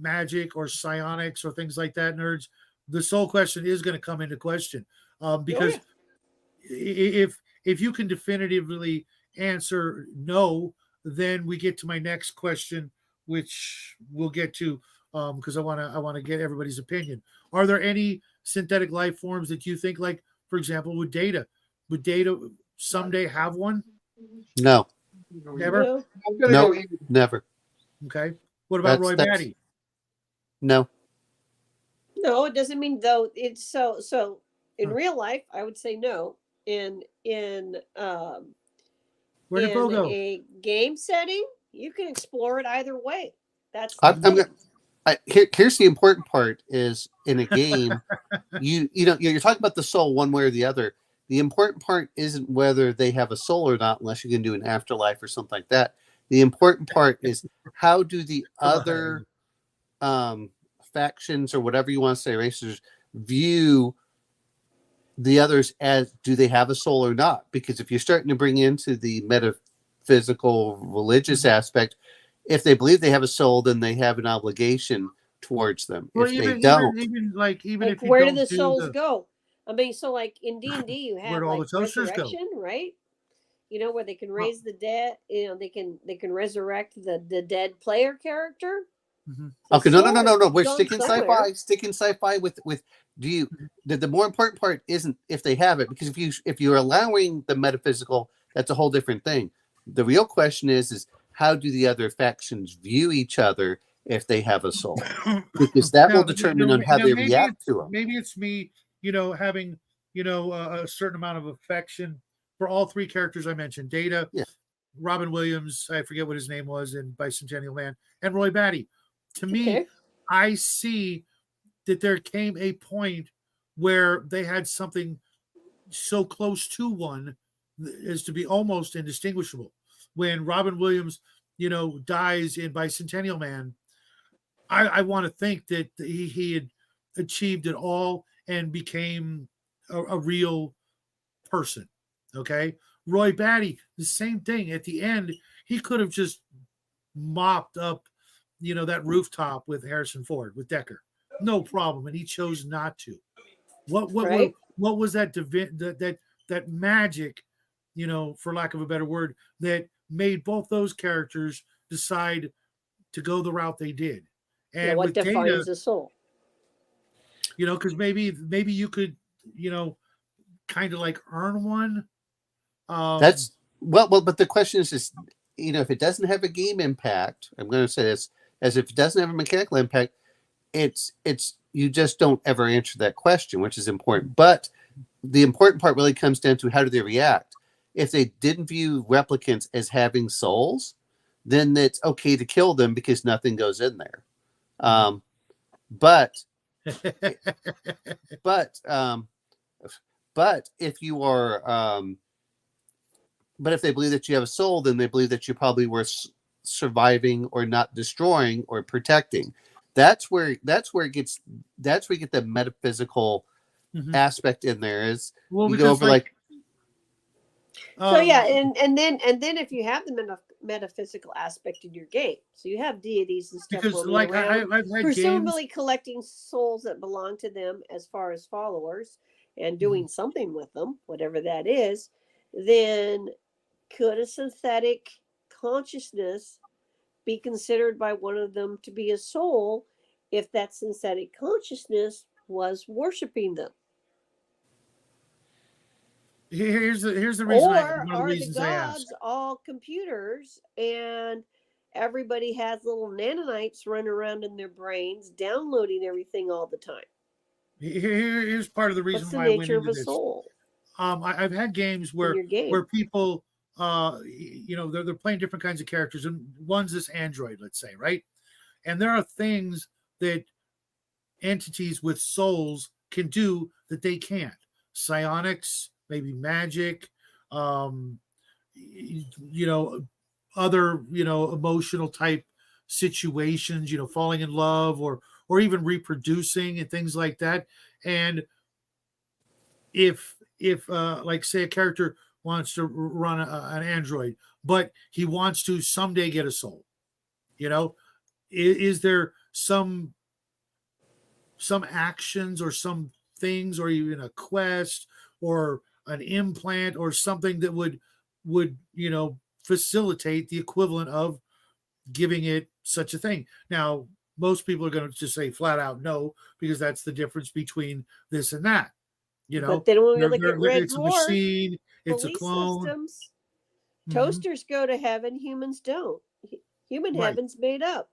S1: magic or psionics or things like that, nerds, the soul question is going to come into question, because if you can definitively answer no, then we get to my next question, which we'll get to, because I want to get everybody's opinion. Are there any synthetic life forms that you think, like for example, would Data someday have one?
S2: no,
S1: Never.
S3: No.
S4: I'm gonna
S2: No.
S4: go either.
S2: never,
S1: Okay. What about Roy Batty?
S2: no.
S3: No, it doesn't mean though. It's so in
S1: Huh.
S3: real life, I would say no. In
S1: Where did Bo go?
S3: a game setting, you can explore it either way. That's
S2: I'm
S3: the
S2: gonna- here's the important part: is in a game, you're talking about the soul one way or the other. The important part isn't whether they have a soul or not, unless you can do an afterlife or something like that. The important part is how do the other factions or whatever you want to say, races, view the others as do they have a soul or not? Because if you're starting to bring into the metaphysical religious aspect, if they believe they have a soul, then they have an obligation towards them.
S1: Well,
S2: If they
S1: even
S2: don't,
S1: even
S3: Like,
S1: if you
S3: where do
S1: don't
S3: the
S1: do
S3: souls
S1: the
S3: go? I mean, so like in D&D, you
S1: where
S3: have
S1: do all the
S3: like
S1: toasters go?
S3: resurrection, right? You know, where they can
S1: Well,
S3: raise the dead. You know, they can resurrect the dead player character.
S1: mhm,
S3: The
S2: okay, no.
S3: soul has
S2: We're
S3: gone
S2: sticking
S3: somewhere.
S2: sci-fi. Sticking sci-fi with do you
S1: mhm.
S2: the more important part isn't if they have it, because if you're allowing the metaphysical, that's a whole different thing. The real question is how do the other factions view each other if they have a soul? Because that will determine on how
S1: Now
S2: they react to them.
S1: maybe it's me, having a certain amount of affection for all three characters I mentioned: Data,
S2: Yeah,
S1: Robin Williams, I forget what his name was in Bicentennial Man, and Roy Batty. To me,
S3: Okay.
S1: I see that there came a point where they had something so close to one as to be almost indistinguishable. When Robin Williams, dies in Bicentennial Man, I want to think that he had achieved it all and became a real person. Okay. Roy Batty, the same thing. At the end, he could have just mopped up, that rooftop with Harrison Ford, with Decker. No problem. And he chose not to.
S3: Right.
S1: What was that magic, for lack of a better word, that made both those characters decide to go the route they did?
S3: Yeah.
S1: And
S3: What
S1: with Data,
S3: defines a soul?
S1: because maybe you could, kind of like earn one. Um,
S2: that's but the question is if it doesn't have a game impact, I'm going to say this as if it doesn't have a mechanical impact, it's you just don't ever answer that question, which is important. But the important part really comes down to how do they react. If they didn't view replicants as having souls, then it's okay to kill them because nothing goes in there. But but but if you are but if they believe that you have a soul, then they believe that you're probably worth surviving or not destroying or protecting. That's where it gets. That's where you get the metaphysical
S1: mhm.
S2: aspect in there. Is
S1: Well,
S2: you go
S1: because
S2: over like
S3: So yeah,
S1: um,
S3: and then if you have the metaphysical aspect in your game, so you have deities and stuff
S1: because
S3: roaming
S1: like
S3: around,
S1: I've had games.
S3: presumably collecting souls that belong to them as far as followers and
S1: Mhm.
S3: doing something with them, whatever that is, then could a synthetic consciousness be considered by one of them to be a soul if that synthetic consciousness was worshiping them?
S1: Here's the reason
S3: Or
S1: one of the
S3: are the
S1: reasons I asked.
S3: gods all computers and everybody has little nanonites running around in their brains downloading everything all the time?
S1: Here's part of the
S3: What's
S1: reason
S3: the
S1: why I went
S3: nature of
S1: into
S3: a
S1: this.
S3: soul
S1: I've had games
S3: in
S1: where
S3: your game?
S1: people, they're playing different kinds of characters, and one's this android, let's say, right? And there are things that entities with souls can do that they can't. Psionics, maybe magic, um, you know, other, emotional type situations, falling in love or even reproducing and things like that. And if like say a character wants to run an android, but he wants to someday get a soul, you know, is there some actions or some things or even a quest or an implant or something that would facilitate the equivalent of giving it such a thing? Now most people are going to just say flat out no, because that's the difference between this and that.
S3: But then when we look at Red
S1: It's a
S3: Dwarf,
S1: machine, it's a
S3: belief
S1: clone.
S3: systems,
S1: Hmm.
S3: toasters go to heaven, humans don't. Human
S1: Right.
S3: heaven's made up,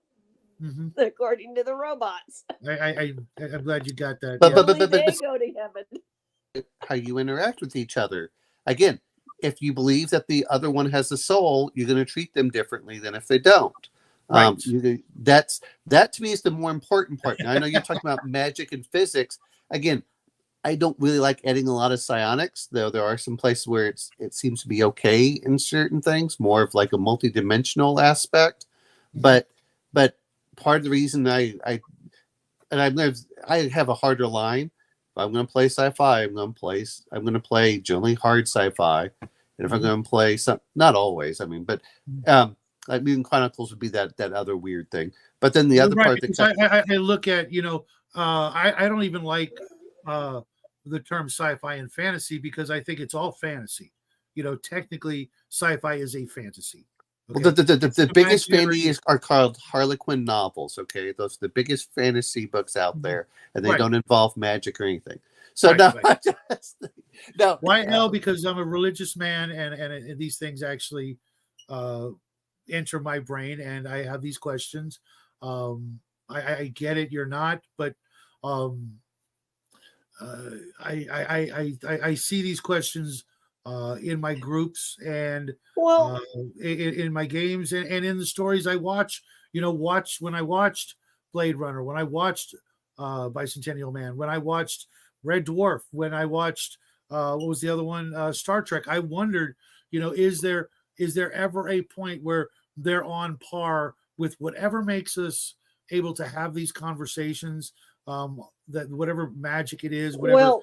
S1: Hmm.
S3: according to the robots.
S1: I'm glad you got that.
S2: but
S1: Yeah.
S2: but but
S3: Only
S2: but, but,
S3: they
S2: but
S3: go to heaven.
S2: how you interact with each other. Again, if you believe that the other one has a soul, you're going to treat them differently than if they don't.
S1: Right.
S2: That to me is the more important part. Now I know you're talking about magic and physics. Again, I don't really like adding a lot of psionics, though there are some places where it seems to be okay in certain things, more of like a multidimensional aspect.
S1: Mhm.
S2: But part of the reason I have a harder line I'm going to play sci-fi, I'm going to play generally hard sci-fi. And if I'm going to play some, not always, I mean, but like Mutant Chronicles would be that other weird thing. But then the other part that
S1: I look at, you know, I don't even like the term sci-fi and fantasy because I think it's all fantasy. You know, technically, sci-fi is a fantasy.
S2: Okay? Well, the biggest fantasies are called Harlequin novels. Okay, those are the biggest fantasy books out there, and they don't involve magic or anything. So no.
S1: Why hell? Because I'm a religious man, and these things actually enter my brain, and I have these questions. I get it. You're not, but I see these questions in my groups and in my games and in the stories I watch. You know, when I watched Blade Runner, when I watched Bicentennial Man, when I watched Red Dwarf, when I watched what was the other one, Star Trek, I wondered, you know, is there ever a point where they're on par with whatever makes us able to have these conversations, that whatever magic it is, whatever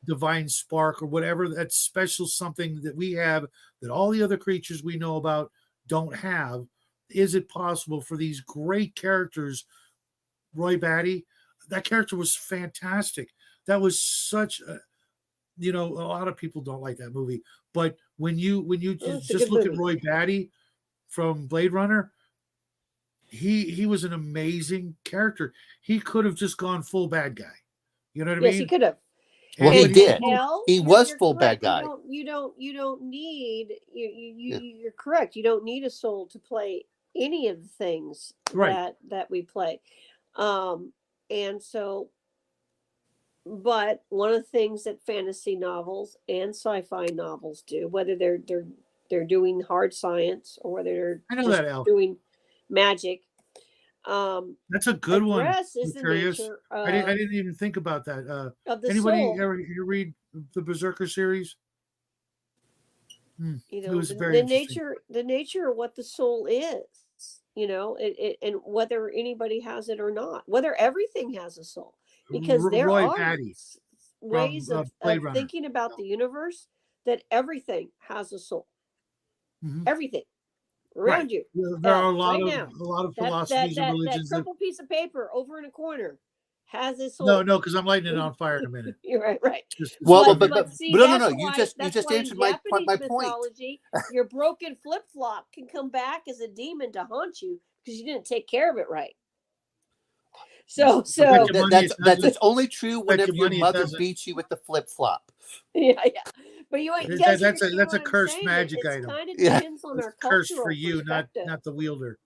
S1: divine spark or whatever that special something that we have that all the other creatures we know about don't have. Is it possible for these great characters? Roy Batty, that character was fantastic. That was such a, you know, a lot of people don't like that movie, but when you just look at Roy Batty from Blade Runner, he was an amazing character. He could have just gone full bad guy. You know what I mean?
S3: Yes, he could have.
S2: Well, he did. He was full bad guy.
S3: You don't need you're correct. You don't need a soul to play any of the things that we play. And so, but one of the things that fantasy novels and sci-fi novels do, whether they're doing hard science or whether they're just doing magic.
S1: That's a good one.
S3: Is the nature
S1: I didn't even think about that. Anybody ever read the Berserker series?
S3: You know, the nature of what the soul is. You know, it and whether anybody has it or not, whether everything has a soul, because there are ways of thinking about the universe that everything has a soul. Everything around you.
S1: There are a lot of philosophies and religions.
S3: That purple piece of paper over in a corner has a soul.
S1: No, because I'm lighting it on fire in a minute.
S3: You're right.
S2: But no. You just answered my point.
S3: Your broken flip flop can come back as a demon to haunt you because you didn't take care of it right. So
S2: that's only true whenever your mother beats you with the flip flop.
S3: Yeah. But you ain't.
S1: That's a cursed magic item.
S3: Kind of depends on our
S1: curse for you, not the wielder.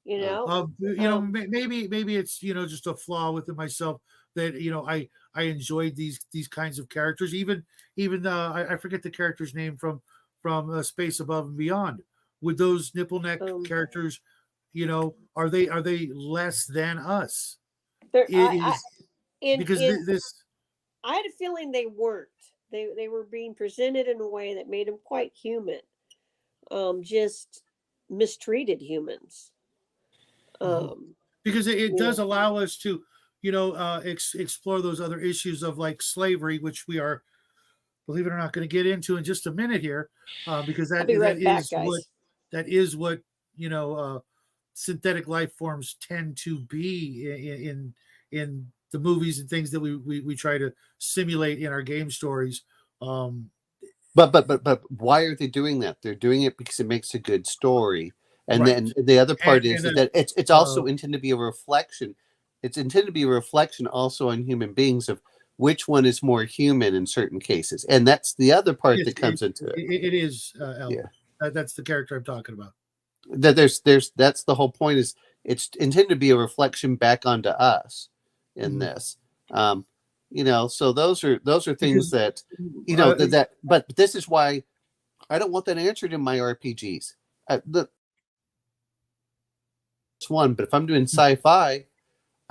S3: You know.
S1: Maybe it's, you know, just a flaw within myself that, you know, I enjoyed these kinds of characters. Even I forget the character's name from Space Above and Beyond. With those nipple neck characters, you know, are they less than us?
S3: I had a feeling they weren't. They were being presented in a way that made them quite human, just mistreated humans.
S1: Because it does allow us to, you know, explore those other issues of like slavery, which we are, believe it or not, going to get into in just a minute here, because that is what you know, synthetic life forms tend to be in the movies and things that we try to simulate in our game stories.
S2: But why are they doing that? They're doing it because it makes a good story. And then the other part is that it's also intended to be a reflection. It's intended to be a reflection also on human beings of which one is more human in certain cases. And that's the other part that comes into it.
S1: It is, that's the character I'm talking about.
S2: That that's the whole point, is it's intended to be a reflection back onto us in this. You know, so those are things that, you know, but this is why I don't want that answered in my RPGs. One, but if I'm doing sci-fi,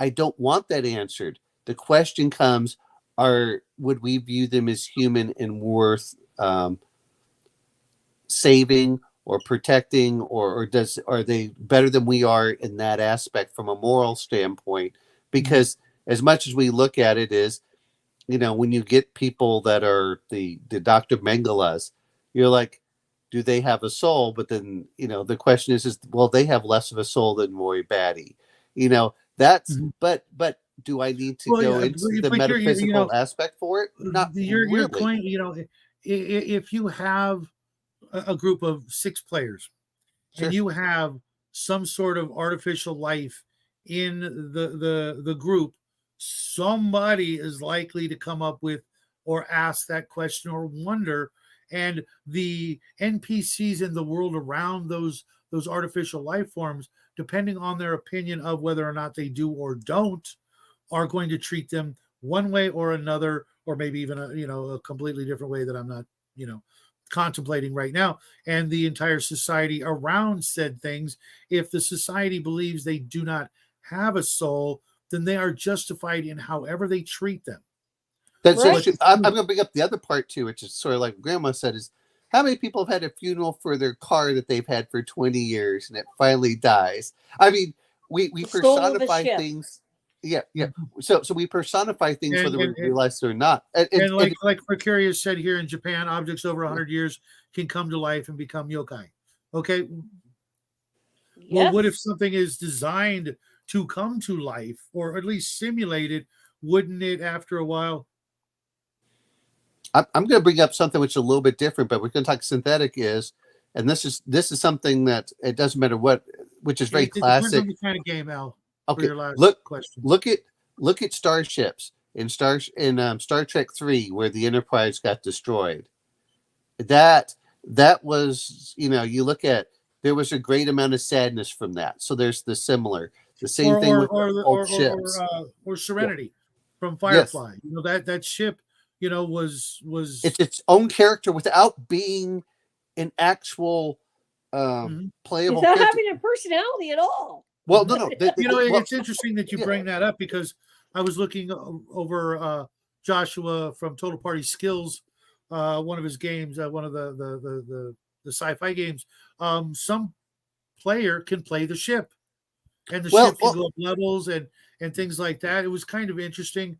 S2: I don't want that answered. The question comes: would we view them as human and worth saving or protecting, or are they better than we are in that aspect from a moral standpoint? Because as much as we look at it, is when you get people that are the Dr. Mengelas, you're like, do they have a soul? But then, the question is, well, they have less of a soul than Roy Batty. That's,
S1: Mhm.
S2: but do I need to
S1: Well,
S2: go
S1: yeah,
S2: into the
S1: but
S2: metaphysical aspect for it? Not
S1: you're
S2: really.
S1: claiming, if you have a group of 6 players and
S2: Sure.
S1: you have some sort of artificial life in the group, somebody is likely to come up with or ask that question or wonder, and the NPCs in the world around those artificial life forms, depending on their opinion of whether or not they do or don't, are going to treat them one way or another, or maybe even a completely different way that I'm not contemplating right now. And the entire society around said things, if the society believes they do not have a soul, then they are justified in however they treat them.
S2: That's so
S3: Right.
S2: true. I'm going to bring up the other part too, which is sort of like Grandma said, is how many people have had a funeral for their car that they've had for 20 years and it finally dies? I mean, we
S3: The soul of a
S2: personify
S3: ship.
S2: things. Yeah, yeah. So we personify things
S1: and
S2: whether we
S1: and,
S2: realize it or not.
S1: and like Precarious said, here in Japan, objects over 100 years can come to life and become yokai. Okay, well,
S3: Yes.
S1: what if something is designed to come to life, or at least simulated? Wouldn't it, after a while?
S2: I'm going to bring up something which is a little bit different, but we're going to talk synthetic and this is something that it doesn't matter what, which is very
S1: It depends on
S2: classic.
S1: the kind of game, Al. For
S2: Okay,
S1: your last question,
S2: look at starships in Star Trek 3 where the Enterprise got destroyed. That was, you look at, there was a great amount of sadness from that. So there's the same thing with the old ships.
S1: or
S2: Yeah.
S1: Serenity from
S2: Yes,
S1: Firefly. That ship, was
S2: it's its own character without being an actual
S1: Mhm.
S2: playable
S3: Without
S2: character.
S3: having a personality at all.
S2: Well, no.
S1: It's interesting that you
S2: yeah.
S1: bring that up, because I was looking over Joshua from Total Party Skills, one of his games, one of the sci-fi games. Some player can play the ship, and the ship can
S2: Well,
S1: go up levels and things like that. It was kind of interesting,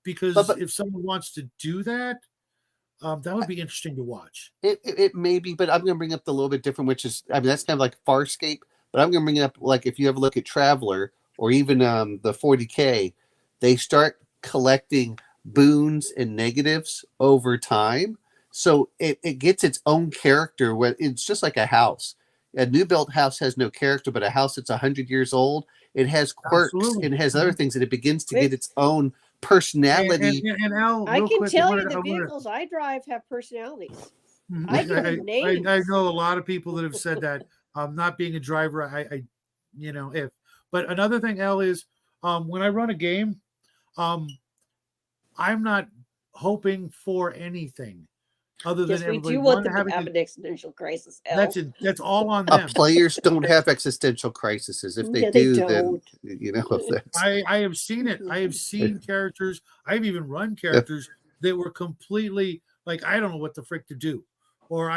S1: because
S2: but
S1: if someone wants to do that, that would be interesting to watch.
S2: it may be, but I'm going to bring up the little bit different, which is, I mean, that's kind of like Farscape, but I'm going to bring it up like if you ever look at Traveler or even the 40K, they start collecting boons and negatives over time. So it gets its own character. Where it's just like a house. A new built house has no character, but a house that's 100 years old, it has quirks
S1: Absolutely.
S2: and it has other things, and it begins to
S3: Wait.
S2: get its own
S1: And,
S2: personality.
S1: Al,
S3: I
S1: real
S3: can
S1: quick,
S3: tell you the vehicles I drive have personalities. I give them names.
S1: I know a lot of people that have said that. Not being a driver, but another thing, Al, is when I run a game, I'm not hoping for anything other than
S3: Yes, we
S1: everybody
S3: do want them to
S1: having
S3: have an existential crisis.
S1: that's all on them.
S2: Players don't have existential crises. If they
S3: Yeah, they
S2: do, then
S3: don't.
S2: that's
S1: I have seen it. I have seen characters. I've even run characters that were completely like, I don't know what the frick to do, or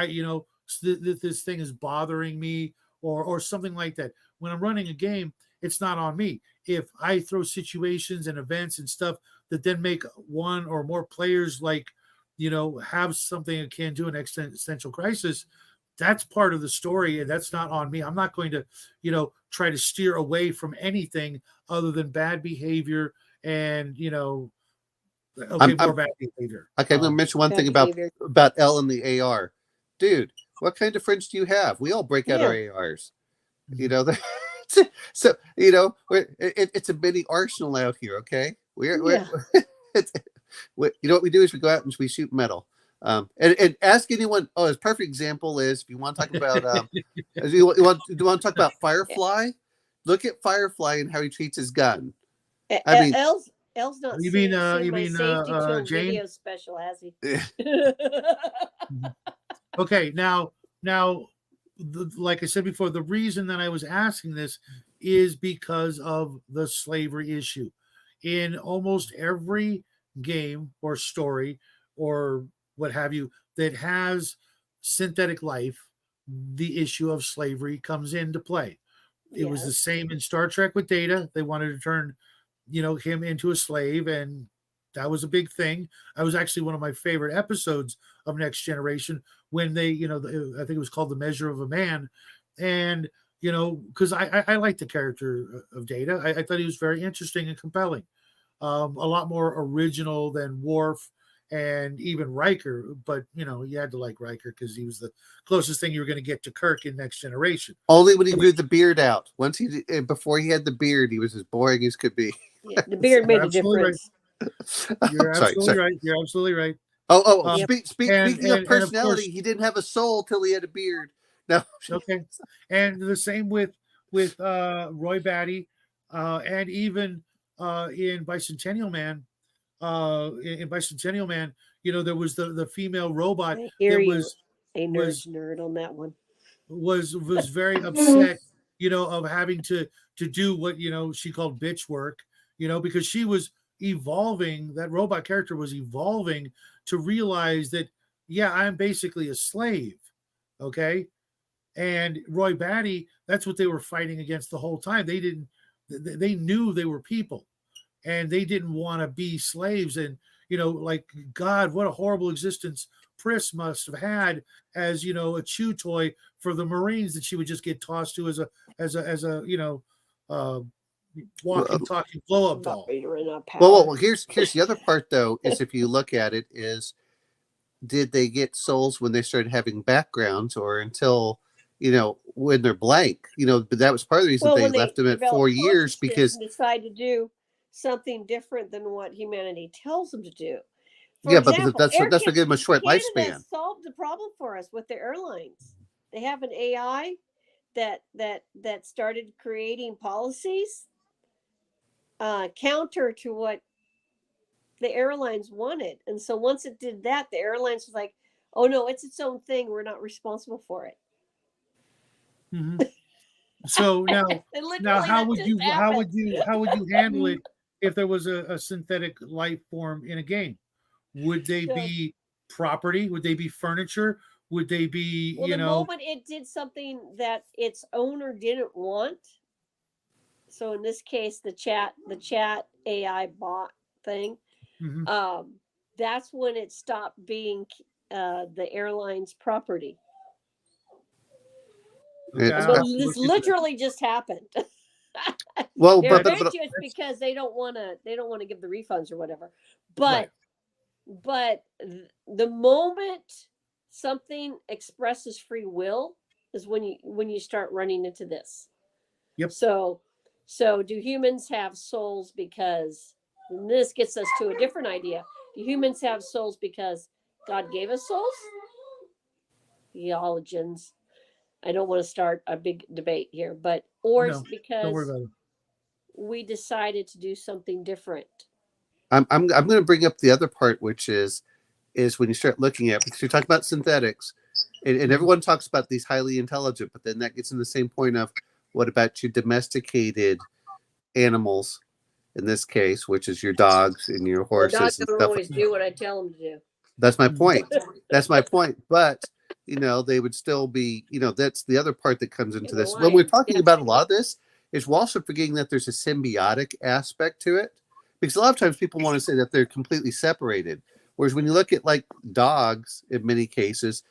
S1: this thing is bothering me, or something like that. When I'm running a game, it's not on me. If I throw situations and events and stuff that then make one or more players have something akin to an existential crisis, that's part of the story, and that's not on me. I'm not going to try to steer away from anything other than bad behavior and more bad behavior.
S2: Okay, I'm going to mention one thing about L and the AR. Dude, what kind of friends do you have? We all break out our ARs. So it's a mini arsenal out here. Okay, it's, you know what we do is we go out and we shoot metal. And ask anyone. Oh, a perfect example is if you want to talk about you want to talk about Firefly. Look at Firefly and how he treats his gun. I mean,
S3: El's not
S1: you
S3: seen
S1: mean
S3: my safety kill
S1: Jane?
S3: video special, has he?
S1: Okay, now, like I said before, the reason that I was asking this is because of the slavery issue. In almost every game or story or what have you that has synthetic life, the issue of slavery comes into play. It was the same in Star Trek with Data. They wanted to turn, him into a slave, and that was a big thing. I was actually one of my favorite episodes of Next Generation when they, I think it was called The Measure of a Man. And, because I liked the character of Data. I thought he was very interesting and compelling. A lot more original than Worf and even Riker. But, you had to like Riker because he was the closest thing you were going to get to Kirk in Next Generation.
S2: Only when he grew the beard out. Before he had the beard, he was as boring as could be.
S3: Yeah, the beard made a
S1: Absolutely
S3: difference.
S1: You're absolutely right. You're absolutely right.
S2: Oh,
S3: Yep.
S2: speaking of
S1: of
S2: personality,
S1: course,
S2: he didn't have a soul till he had a beard. No.
S1: okay. And the same with Roy Batty, and even in Bicentennial Man. In Bicentennial Man, there was the female robot
S3: I hear
S1: that
S3: you,
S1: was
S3: a
S1: was
S3: nerd on that one.
S1: was very upset, of having to do what she called bitch work, because she was evolving. That robot character was evolving to realize that, yeah, I'm basically a slave. Okay. And Roy Batty, that's what they were fighting against the whole time. They knew they were people, and they didn't want to be slaves. And, like, God, what a horrible existence Pris must have had as, a chew toy for the Marines that she would just get tossed to as a walking, talking blow up doll.
S2: Well, here's the other part though, is if you look at it, is did they get souls when they started having backgrounds, or until, when they're blank? But that was part of the reason they left them at 4 years, because
S3: decide to do something different than what humanity tells them to do. For
S2: yeah,
S3: example,
S2: but that's what gave them a short
S3: Canada
S2: lifespan.
S3: solved the problem for us with the airlines. They have an AI that started creating policies counter to what the airlines wanted. And so once it did that, the airlines was like, oh no, it's its own thing. We're not responsible for it.
S1: Mm-hmm. So now how would you handle it if there was a synthetic life form in a game? Would they be property? Would they be furniture? Would they be,
S3: the moment it did something that its owner didn't want? So in this case, the chat AI bot thing, that's when it stopped being the airline's property. This literally just happened.
S2: Well,
S3: but it's because they don't want to give the refunds or whatever. But the moment something expresses free will is when you start running into this.
S1: Yep.
S3: So do humans have souls because, and this gets us to a different idea. Do humans have souls because God gave us souls? Theologians. I don't want to start a big debate here, it's because we decided to do something different.
S2: I'm going to bring up the other part, which is when you start looking at, because you're talking about synthetics, and everyone talks about these highly intelligent, but then that gets in the same point of, what about your domesticated animals, in this case, which is your dogs and your horses?
S3: Dogs don't always do what I tell them to do.
S2: That's my point. But they would still be, that's the other part that comes into this. When we're talking about a lot of this, is we're also forgetting that there's a symbiotic aspect to it, because a lot of times people want to say that they're completely separated. Whereas when you look at like dogs, in many cases,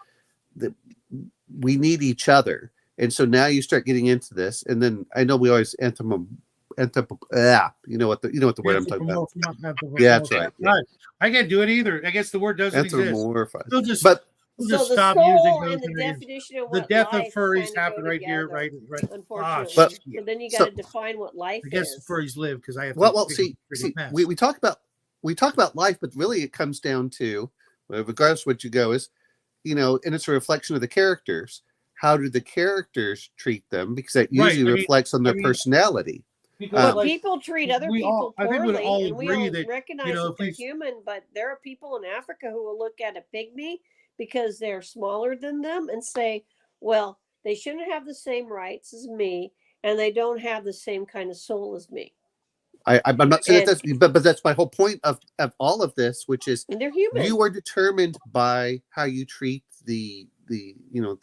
S2: we need each other. And so now you start getting into this, and then I know we always you know what the word I'm talking about. Yeah, that's right. Yeah.
S1: I can't do it either. I guess the word doesn't exist.
S2: We'll
S1: just
S3: so
S1: stop
S3: the
S1: using
S3: and the definition of what
S1: the death of
S3: life
S1: furries
S3: kind of
S1: happen right
S3: together,
S1: here, right.
S3: Unfortunately,
S2: but
S3: then you got to define what life is.
S1: I guess furries live because I have.
S2: We talk about life, but really it comes down to, regardless of what you go, is and it's a reflection of the characters. How do the characters treat them? Because that usually reflects on their personality.
S3: Because people treat other people poorly,
S1: I think we all
S3: and we all
S1: that,
S3: recognize that they're human, but there are people in Africa who will look at a pygmy because they're smaller than them and say, well, they shouldn't have the same rights as me, and they don't have the same kind of soul as me.
S2: I'm not saying that's, but that's my whole point of all of this, which is
S3: they're human.
S2: You are determined by how you treat the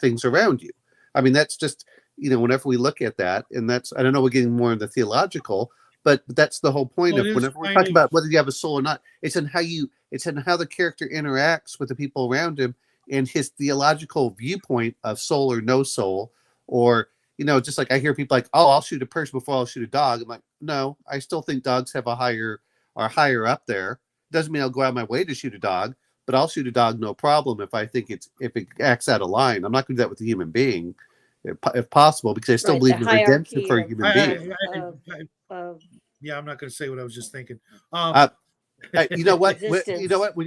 S2: things around you. I mean, that's just whenever we look at that, and that's, I don't know, we're getting more into theological, but that's the whole point
S1: Well,
S2: of
S1: it is
S2: whenever we
S1: kind
S2: talk
S1: of
S2: about whether you have a soul or not. It's in how the character interacts with the people around him and his theological viewpoint of soul or no soul, or just like I hear people like, oh, I'll shoot a person before I'll shoot a dog. I'm like, no, I still think dogs have are higher up there. Doesn't mean I'll go out of my way to shoot a dog, but I'll shoot a dog no problem if I think if it acts out of line. I'm not going to do that with a human being, if possible, because I still
S3: Right, the
S2: believe in redemption
S3: hierarchy
S2: for a human being.
S3: of
S1: yeah, I'm not going to say what I was just thinking.
S2: Uh, you know what?
S3: existence.
S2: When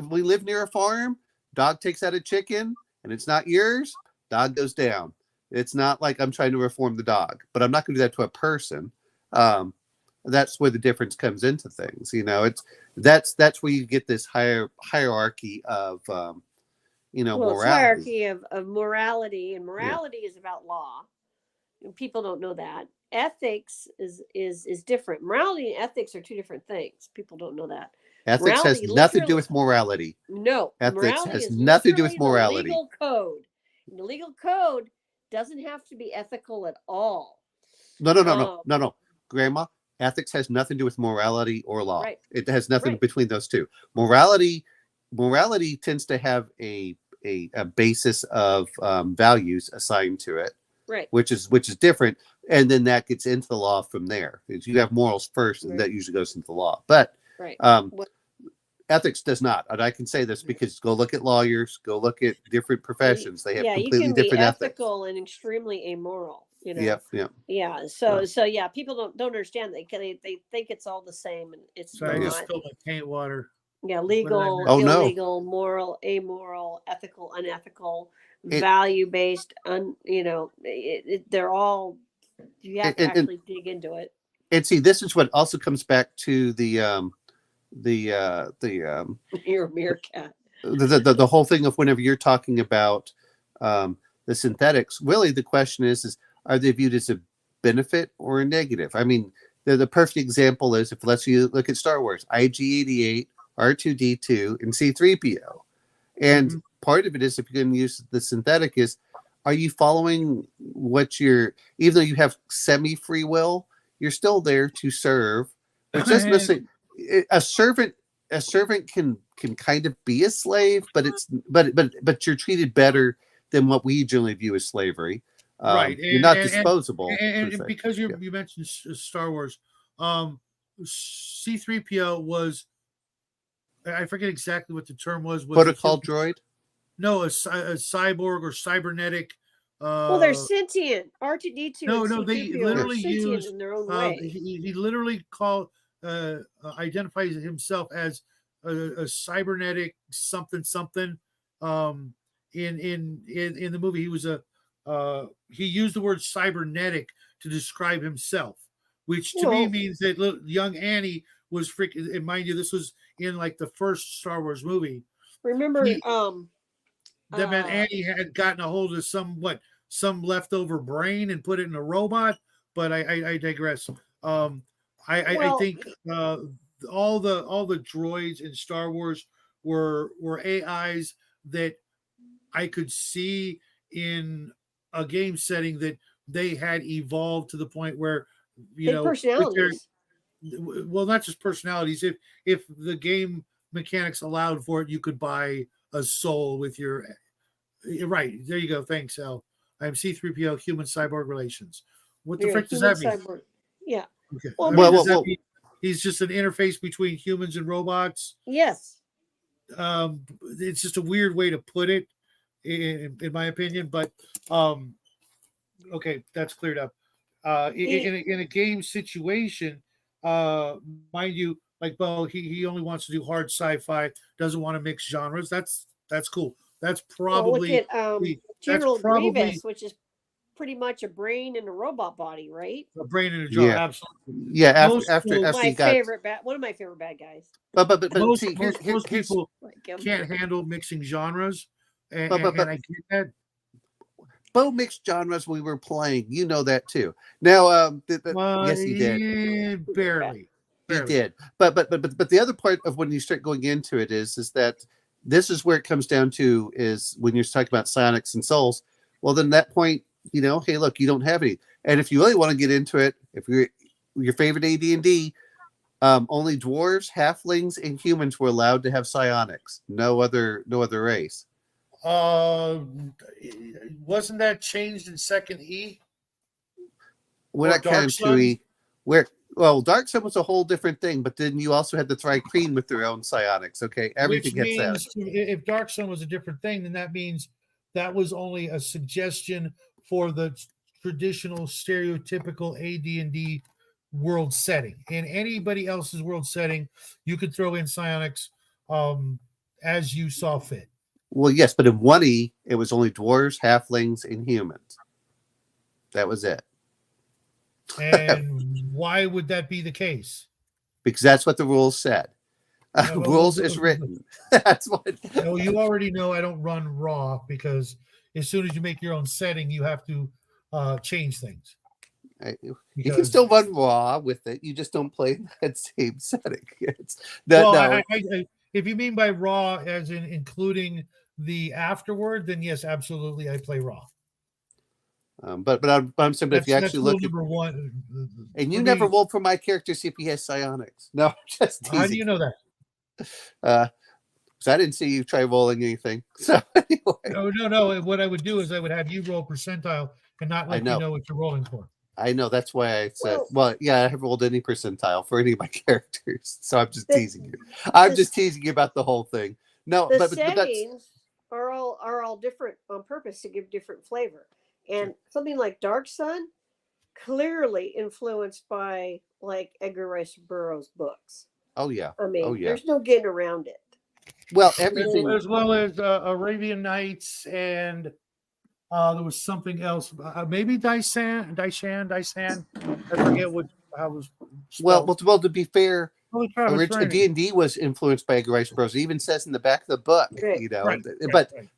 S2: we live near a farm, dog takes out a chicken and it's not yours, dog goes down. It's not like I'm trying to reform the dog, but I'm not going to do that to a person. That's where the difference comes into things. That's where you get this hierarchy of
S3: Well,
S2: morality.
S3: it's hierarchy of morality, and morality is about law. And people don't know that. Ethics is different. Morality and ethics are two different things. People don't know that.
S2: Ethics has
S3: Morality
S2: nothing to do
S3: literally-
S2: with morality.
S3: No,
S2: Ethics
S3: morality
S2: has
S3: is
S2: nothing to do with
S3: literally the
S2: morality.
S3: legal code. And the legal code doesn't have to be ethical at all.
S2: No, Grandma. Ethics has nothing to do with morality or law.
S3: Right.
S2: It has nothing
S3: Right.
S2: between those two. Morality tends to have a basis of values assigned to it,
S3: Right.
S2: which is different, and then that gets into the law from there. You have morals first, and that usually goes into the law. But
S3: Right.
S2: ethics does not, and I can say this because go look at lawyers, go look at different professions. They have completely
S3: you can
S2: different
S3: be
S2: ethics.
S3: ethical and extremely amoral.
S2: Yep.
S3: Yeah. So people don't understand. They think it's all the same, and it's
S1: Sorry, I
S3: not.
S1: just spilled my paint water.
S3: Yeah, legal,
S2: Oh, no.
S3: illegal, moral, amoral, ethical, unethical, value-based. They're all. You have to actually dig into it.
S2: And see, this is what also comes back to the
S3: You're a meerkat.
S2: the whole thing of whenever you're talking about the synthetics. Really, the question is are they viewed as a benefit or a negative? I mean, the perfect example is if let's you look at Star Wars, IG-88, R2D2, and C3PO. And part of it is if you're going to use the synthetic is, are you following even though you have semi-free will, you're still there to serve. Which doesn't necessarily, a servant can kind of be a slave, but you're treated better than what we generally view as slavery.
S1: Right.
S2: You're not disposable.
S1: And because you mentioned Star Wars, C3PO was, I forget exactly what the term was.
S2: Protocol droid?
S1: No, a cyborg or cybernetic.
S3: Well, they're sentient. R2D2.
S1: No, they literally use
S3: in their own way.
S1: He literally identifies himself as a cybernetic something. In the movie, he was he used the word cybernetic to describe himself, which to me means that young Annie was freaking. And mind you, this was in like the first Star Wars movie.
S3: Remember,
S1: that meant Annie had gotten a hold of some leftover brain and put it in a robot. But I digress. I think all the droids in Star Wars were AIs that I could see in a game setting that they had evolved to the point where
S3: personalities.
S1: Well, not just personalities. If the game mechanics allowed for it, you could buy a soul with your right. There you go. Thanks, Al. I'm C3PO, human cyborg relations. What the frick does that mean?
S3: Cyborg. Yeah.
S1: Okay.
S3: Well,
S1: He's just an interface between humans and robots.
S3: Yes.
S1: It's just a weird way to put it, in my opinion. But okay, that's cleared up. In a game situation, mind you, like Bo, he only wants to do hard sci-fi, doesn't want to mix genres. That's cool. That's probably
S3: look at General Grievous, which is pretty much a brain in a robot body, right?
S1: A brain in a jar,
S2: Yeah.
S1: absolutely.
S2: Yeah, after
S3: one of my favorite bad guys.
S2: But
S1: most
S2: see,
S1: most people
S3: Like him.
S1: can't handle mixing genres, and I get that.
S2: Bo mixed genres we were playing. You know that too. Now, yes, he did.
S1: Barely.
S2: He did. But the other part of when you start going into it is that this is where it comes down to is when you're talking about psionics and souls. Well, then that point, hey, look, you don't have any. And if you really want to get into it, if you're your favorite AD&D, only dwarves, halflings, and humans were allowed to have psionics. No other race.
S1: Wasn't that changed in second E?
S2: We're
S1: Or
S2: not
S1: Dark
S2: counting
S1: Sun?
S2: 2E. Dark Sun was a whole different thing, but then you also had the Thri-Kreen with their own psionics. Okay, everything
S1: Which
S2: gets that.
S1: means if Dark Sun was a different thing, then that means that was only a suggestion for the traditional stereotypical AD&D world setting. In anybody else's world setting, you could throw in psionics as you saw fit.
S2: Well, yes, but in 1E, it was only dwarves, halflings, and humans. That was it.
S1: And why would that be the case?
S2: Because that's what the rules said. Rules is written. That's what.
S1: No, you already know I don't run raw because as soon as you make your own setting, you have to change things.
S2: You can still run raw with it. You just don't play that same setting.
S1: If you mean by raw as in including the afterward, then yes, absolutely, I play raw.
S2: But I'm saying, but if you actually look at
S1: number one,
S2: and you never rolled for my character, see if he has psionics. No, just teasing.
S1: How do you know that?
S2: So I didn't see you try rolling anything. So anyway.
S1: No. What I would do is I would have you roll percentile and not let you know what you're rolling for.
S2: I know. That's why I said, I haven't rolled any percentile for any of my characters. So I'm just teasing you. I'm just teasing you about the whole thing. No,
S3: the settings are all different on purpose to give different flavor. And something like Dark Sun, clearly influenced by like Edgar Rice Burroughs books.
S2: Oh yeah.
S3: I mean, there's no getting around it.
S2: Well, everything
S1: as well as Arabian Nights, and there was something else. Maybe Dysan. I forget what I was.
S2: Well, to be fair, D&D was influenced by Edgar Rice Burroughs. It even says in the back of the book,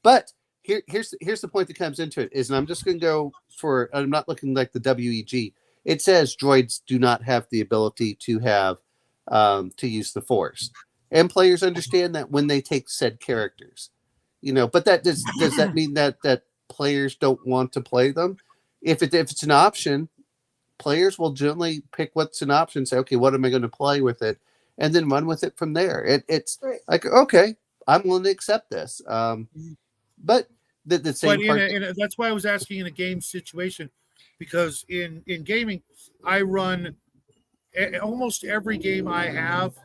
S2: But here's the point that comes into it is, and I'm just going to go for. I'm not looking like the WEG. It says droids do not have the ability to have to use the Force, and players understand that when they take said characters, But that does that mean that players don't want to play them? If it's an option, players will generally pick what's an option. Say, okay, what am I going to play with it, and then run with it from there. It's like, okay, I'm willing to accept this. But the same part.
S1: That's why I was asking in a game situation, because in gaming, I run almost every game I have.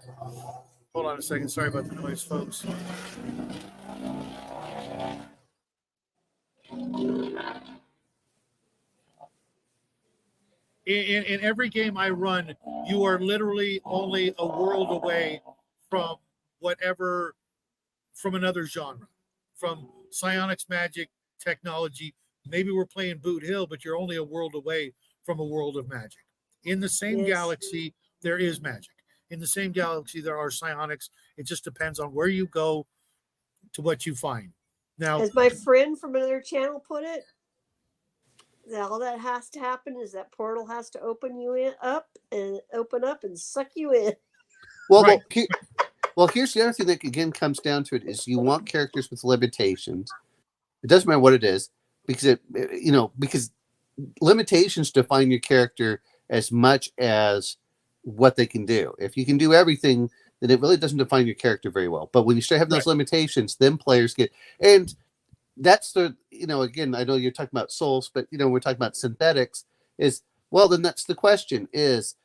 S1: Hold on a second. Sorry about the noise, folks. In every game I run, you are literally only a world away from from another genre, from psionics, magic, technology. Maybe we're playing Boot Hill, but you're only a world away from a world of magic. In the same galaxy, there is magic. In the same galaxy, there are psionics. It just depends on where you go to what you find. Now,
S3: as my friend from another channel put it, all that has to happen is that portal has to open up and suck you in.
S2: Well, here's the other thing that again comes down to it is you want characters with limitations. It doesn't matter what it is, because because limitations define your character as much as what they can do. If you can do everything, then it really doesn't define your character very well. But when you start having those limitations, then players get, and that's the, again, I know you're talking about souls, but we're talking about synthetics then that's the question is,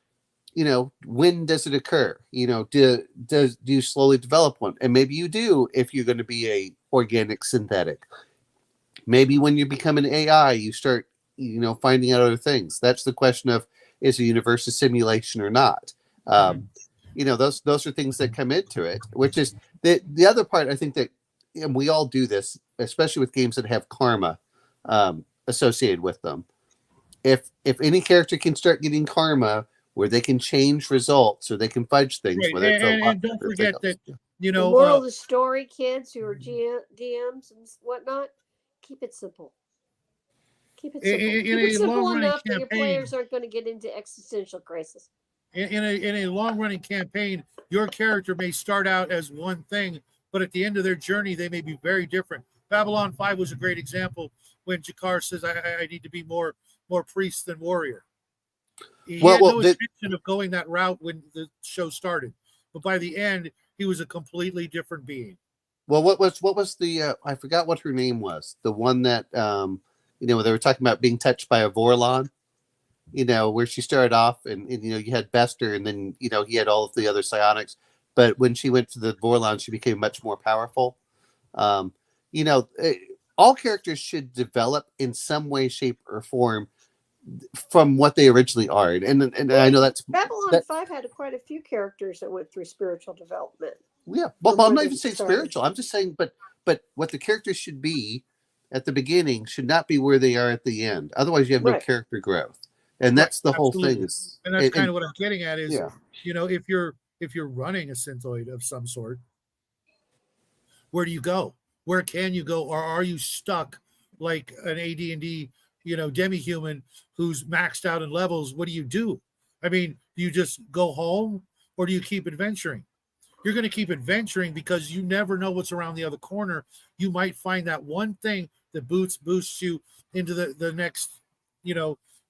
S2: when does it occur? Do you slowly develop one? And maybe you do if you're going to be a organic synthetic. Maybe when you become an AI, you start, finding out other things. That's the question of, is the universe a simulation or not? Those are things that come into it, which is the other part. I think that, and we all do this, especially with games that have karma associated with them. If any character can start getting karma where they can change results or they can fudge things,
S1: and don't forget that
S3: the moral of the story, kids who are DMs and whatnot, keep it simple. Keep it simple. Keep it simple enough that your players aren't going to get into existential crisis.
S1: In a long-running campaign, your character may start out as one thing, but at the end of their journey, they may be very different. Babylon 5 was a great example when Jakar says, I need to be more priest than warrior. He
S2: Well,
S1: had
S2: well,
S1: no
S2: the,
S1: intention of going that route when the show started, but by the end, he was a completely different being.
S2: well, what was the I forgot what her name was. The one that they were talking about being touched by a Vorlon. Where she started off, and you had Bester, and then he had all of the other psionics. But when she went to the Vorlon, she became much more powerful. Um, you know, eh, all characters should develop in some way, shape, or form from what they originally are, and I know
S3: Babylon
S2: that.
S3: 5 had quite a few characters that went through spiritual development.
S2: Yeah,
S3: From
S2: well, I'm
S3: where
S2: not
S3: they
S2: even saying
S3: started.
S2: spiritual. I'm just saying, but what the characters should be at the beginning should not be where they are at the end. Otherwise, you have no
S3: Right.
S2: character growth, and
S1: Right,
S2: that's the whole thing.
S1: absolutely.
S2: Is
S1: And that's kind of what I'm getting at is,
S2: yeah.
S1: if you're running a synthoid of some sort, where do you go? Where can you go, or are you stuck like an AD&D, demi-human who's maxed out in levels? What do you do? I mean, do you just go home, or do you keep adventuring? You're going to keep adventuring because you never know what's around the other corner. You might find that one thing that boosts you into the next,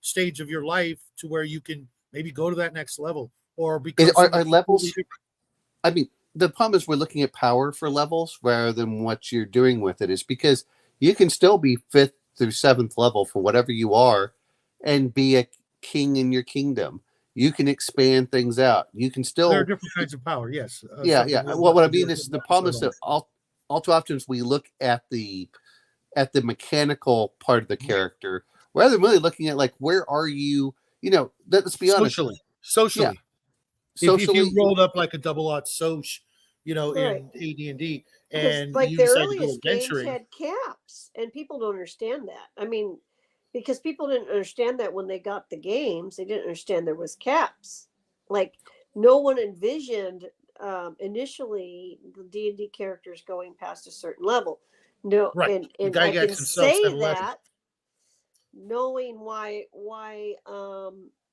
S1: stage of your life to where you can maybe go to that next level or become
S2: Are
S1: something completely
S2: levels?
S1: different.
S2: I mean, the problem is we're looking at power for levels rather than what you're doing with it. Is because you can still be 5th through 7th level for whatever you are, and be a king in your kingdom. You can expand things out. You can
S1: There are
S2: still,
S1: different kinds of power. Yes.
S2: yeah,
S1: Something
S2: yeah.
S1: we'll
S2: Well, what I
S1: do
S2: mean is the problem is that all too often we look at the mechanical part of the character rather than really looking at like where are you. Let's be honest.
S1: socially.
S2: Yeah,
S1: Socially. If you
S2: socially.
S1: rolled up like a double aught soch,
S3: Right.
S1: in AD&D,
S3: Because
S1: and
S3: like
S1: you
S3: the
S1: decide to go
S3: earliest games
S1: adventuring,
S3: had caps, and people don't understand that. I mean, because people didn't understand that when they got the games, they didn't understand there was caps. Like no one envisioned initially the D&D characters going past a certain level. No,
S1: right?
S3: and
S1: The
S3: I can
S1: Gygax himself
S3: say
S1: said 11.
S3: that knowing why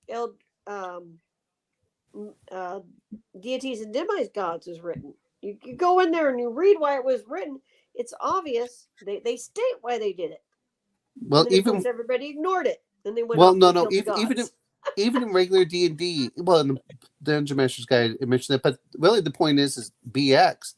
S3: El uh, deities and demigods was written. You go in there and you read why it was written. It's obvious. They state why they did it, and
S2: Well,
S3: then of
S2: even
S3: course everybody ignored it. Then they went
S2: well,
S3: off
S2: no,
S3: and
S2: no.
S3: killed the
S2: Even
S3: gods.
S2: even in regular D&D, well, in the Dungeon Master's Guide, it mentioned that. But really, the point is BX.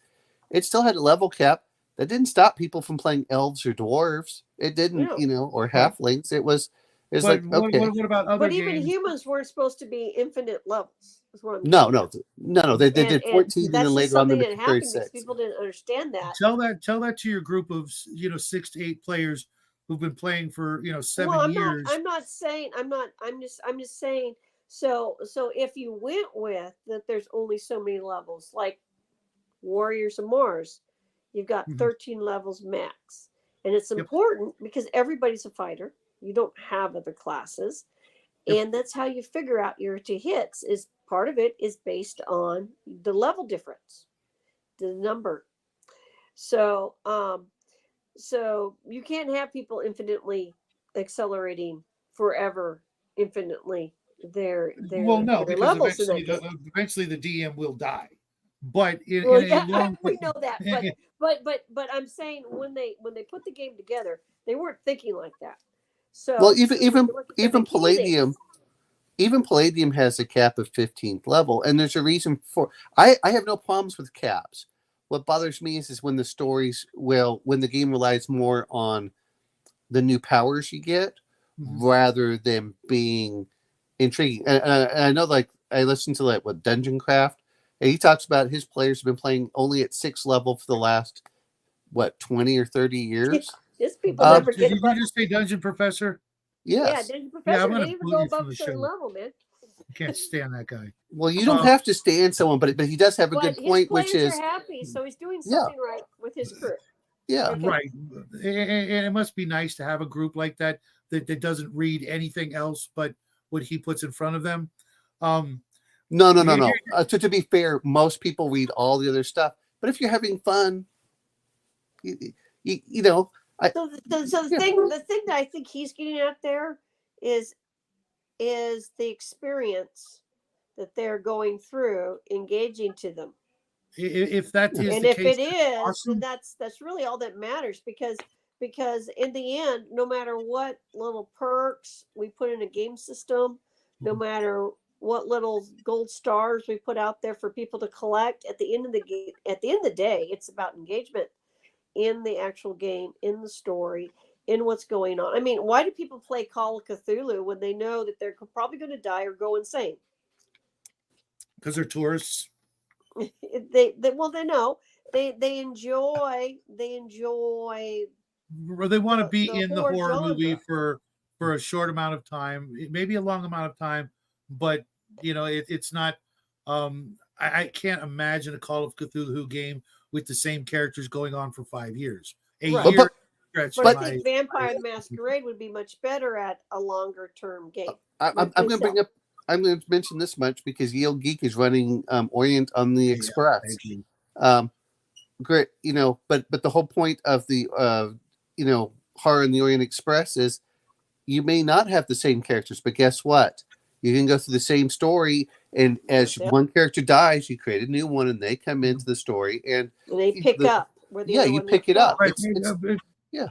S2: It still had a level cap. That didn't stop people from playing elves or dwarves. It didn't,
S3: Yeah,
S2: or
S1: Right.
S2: halflings. It was
S1: But
S2: like, okay,
S1: what about other
S3: but even
S1: games?
S3: humans weren't supposed to be infinite levels. Is what I'm
S2: no,
S3: getting
S2: no,
S3: at.
S2: no, no. They
S3: And
S2: did 14, and then
S3: that's just
S2: later on they
S3: something
S2: went
S3: that
S2: to
S3: happened because
S2: 36.
S3: people didn't understand that.
S1: Tell that to your group of 6 to 8 players who've been playing for
S3: Well,
S1: 7 years.
S3: I'm not saying I'm just saying so if you went with that there's only so many levels, like Warriors of Mars, you've got
S1: Mhm.
S3: 13 levels max. And it's
S1: Yep.
S3: important because everybody's a fighter. You don't have other classes.
S1: Yep.
S3: And that's how you figure out your to hits is part of it is based on the level difference, the number. So so you can't have people infinitely accelerating forever, infinitely
S1: Well, no,
S3: their
S1: because
S3: levels in that game.
S1: eventually the DM will die. But
S3: Well,
S1: in a
S3: yeah,
S1: long
S3: we know that, but I'm saying when they put the game together, they weren't thinking like that.
S2: Well,
S3: So when you look at the
S2: even
S3: beginnings,
S2: Palladium has a cap of 15th level, and there's a reason for. I have no problems with caps. What bothers me is when when the game relies more on the new powers you get
S1: Mhm.
S2: rather than being intriguing. And I know, like, I listened to Dungeon Craft, and he talks about his players have been playing only at 6th level for the last 20 or 30 years.
S3: these people never
S1: Did
S3: get
S1: you
S3: above.
S1: just say Dungeon Professor?
S3: Yeah,
S2: Yes.
S3: Dungeon
S1: Yeah, I'm
S3: Professor,
S1: gonna
S3: they even
S1: boot
S3: go
S1: you from
S3: above a
S1: the
S3: certain
S1: show.
S3: level, man.
S1: I can't stand that guy.
S2: Well, you don't have to stand someone, but he does have a
S3: But
S2: good
S3: his
S2: point, which
S3: players are
S2: is,
S3: happy, so he's doing
S2: yeah,
S3: something right with his crew.
S2: yeah.
S3: Okay.
S1: Right. And it must be nice to have a group like that doesn't read anything else but what he puts in front of them. Um,
S2: No, no, no,
S1: here-
S2: no. To be fair, most people read all the other stuff. But if you're having fun, you, you know, I
S3: So
S2: yeah.
S3: the thing that I think he's getting at there is the experience that they're going through engaging to them.
S1: if that is
S3: And
S1: the
S3: if
S1: case,
S3: it
S1: that's
S3: is, then
S1: awesome.
S3: that's really all that matters because in the end, no matter what little perks we put in a game system, no matter what little gold stars we put out there for people to collect. At the end of the day, it's about engagement in the actual game, in the story, in what's going on. I mean, why do people play Call of Cthulhu when they know that they're probably going to die or go insane?
S1: Because they're tourists.
S3: They know they enjoy
S1: Or they want to be
S3: the
S1: in the
S3: horror
S1: horror movie
S3: genre.
S1: for a short amount of time, maybe a long amount of time, but it's not. I can't imagine a Call of Cthulhu game with the same characters going on for 5 years. A
S3: Right.
S1: year stretch.
S3: But I think Vampire the Masquerade would be much better at a longer term game.
S2: I'm going to bring up. I'm going to mention this much because Yale Geek is running Orient on the Express. Great, but the whole point of the horror in the Orient Express is you may not have the same characters, but guess what? You can go through the same story, and as one character dies, you create a new one, and they come into the story, and
S3: they pick up. Where the
S2: you pick it up.
S1: Right.
S2: Yeah.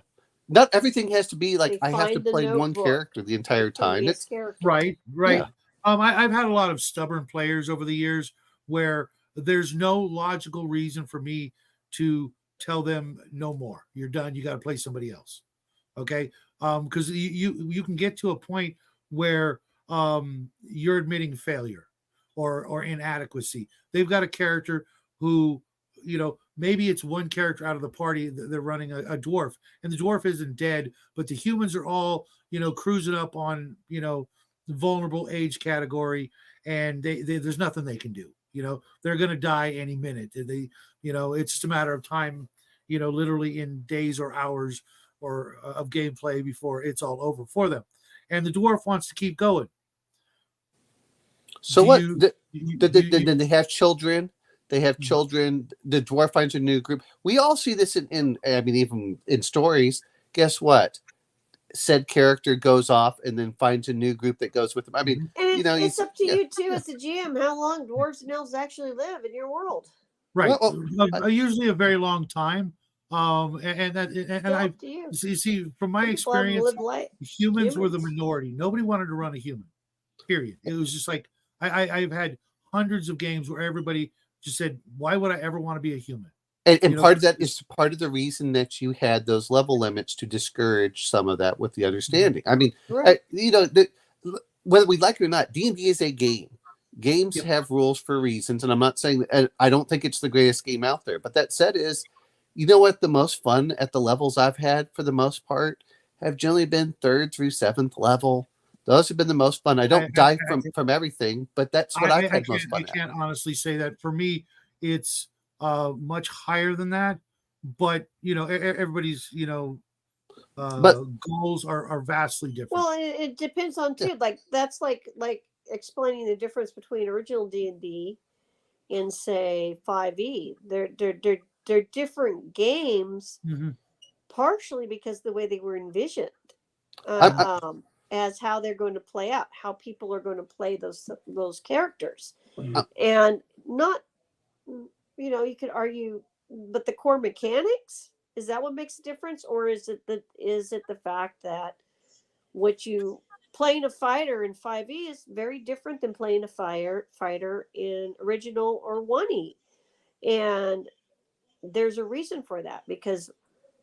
S2: Not everything has to be like I have to play one character the entire time. It's
S1: right.
S2: Yeah.
S1: I've had a lot of stubborn players over the years where there's no logical reason for me to tell them no more. You're done. You got to play somebody else. Okay. Because you can get to a point where you're admitting failure or inadequacy. They've got a character who, maybe it's one character out of the party. They're running a dwarf, and the dwarf isn't dead, but the humans are all, cruising up on, the vulnerable age category, and there's nothing they can do. They're going to die any minute. It's just a matter of time, literally in days or hours or of gameplay before it's all over for them. And the dwarf wants to keep going.
S2: So then they have children. They have children. The dwarf finds a new group. We all see this in even in stories. Guess what? Said character goes off and then finds a new group that goes with them. I mean,
S3: and it's up to you too as the GM how long dwarves and elves actually live in your world.
S1: Right. Usually a very long time. I see from my experience, humans were the minority. Nobody wanted to run a human. Period. It was just like I've had hundreds of games where everybody just said, "Why would I ever want to be a human?"
S2: And part of that is part of the reason that you had those level limits to discourage some of that with the understanding. I mean,
S3: right.
S2: Whether we like it or not, D&D is a game. Games have rules for reasons, and I'm not saying that I don't think it's the greatest game out there. But that said, what the most fun at the levels I've had for the most part have generally been 3rd through 7th level. Those have been the most fun. I don't die from everything, but that's what I've had most fun at.
S1: I can't honestly say that. For me, it's much higher than that. But everybody's goals are vastly different.
S3: Well, it depends on too. Like that's like explaining the difference between original D&D and say 5e. They're different games, partially because the way they were envisioned. As how they're going to play out, how people are going to play those characters, and not, you could argue, but the core mechanics, is that what makes a difference, or is it the fact that what you playing a fighter in 5e is very different than playing a fighter in original or 1e, and there's a reason for that because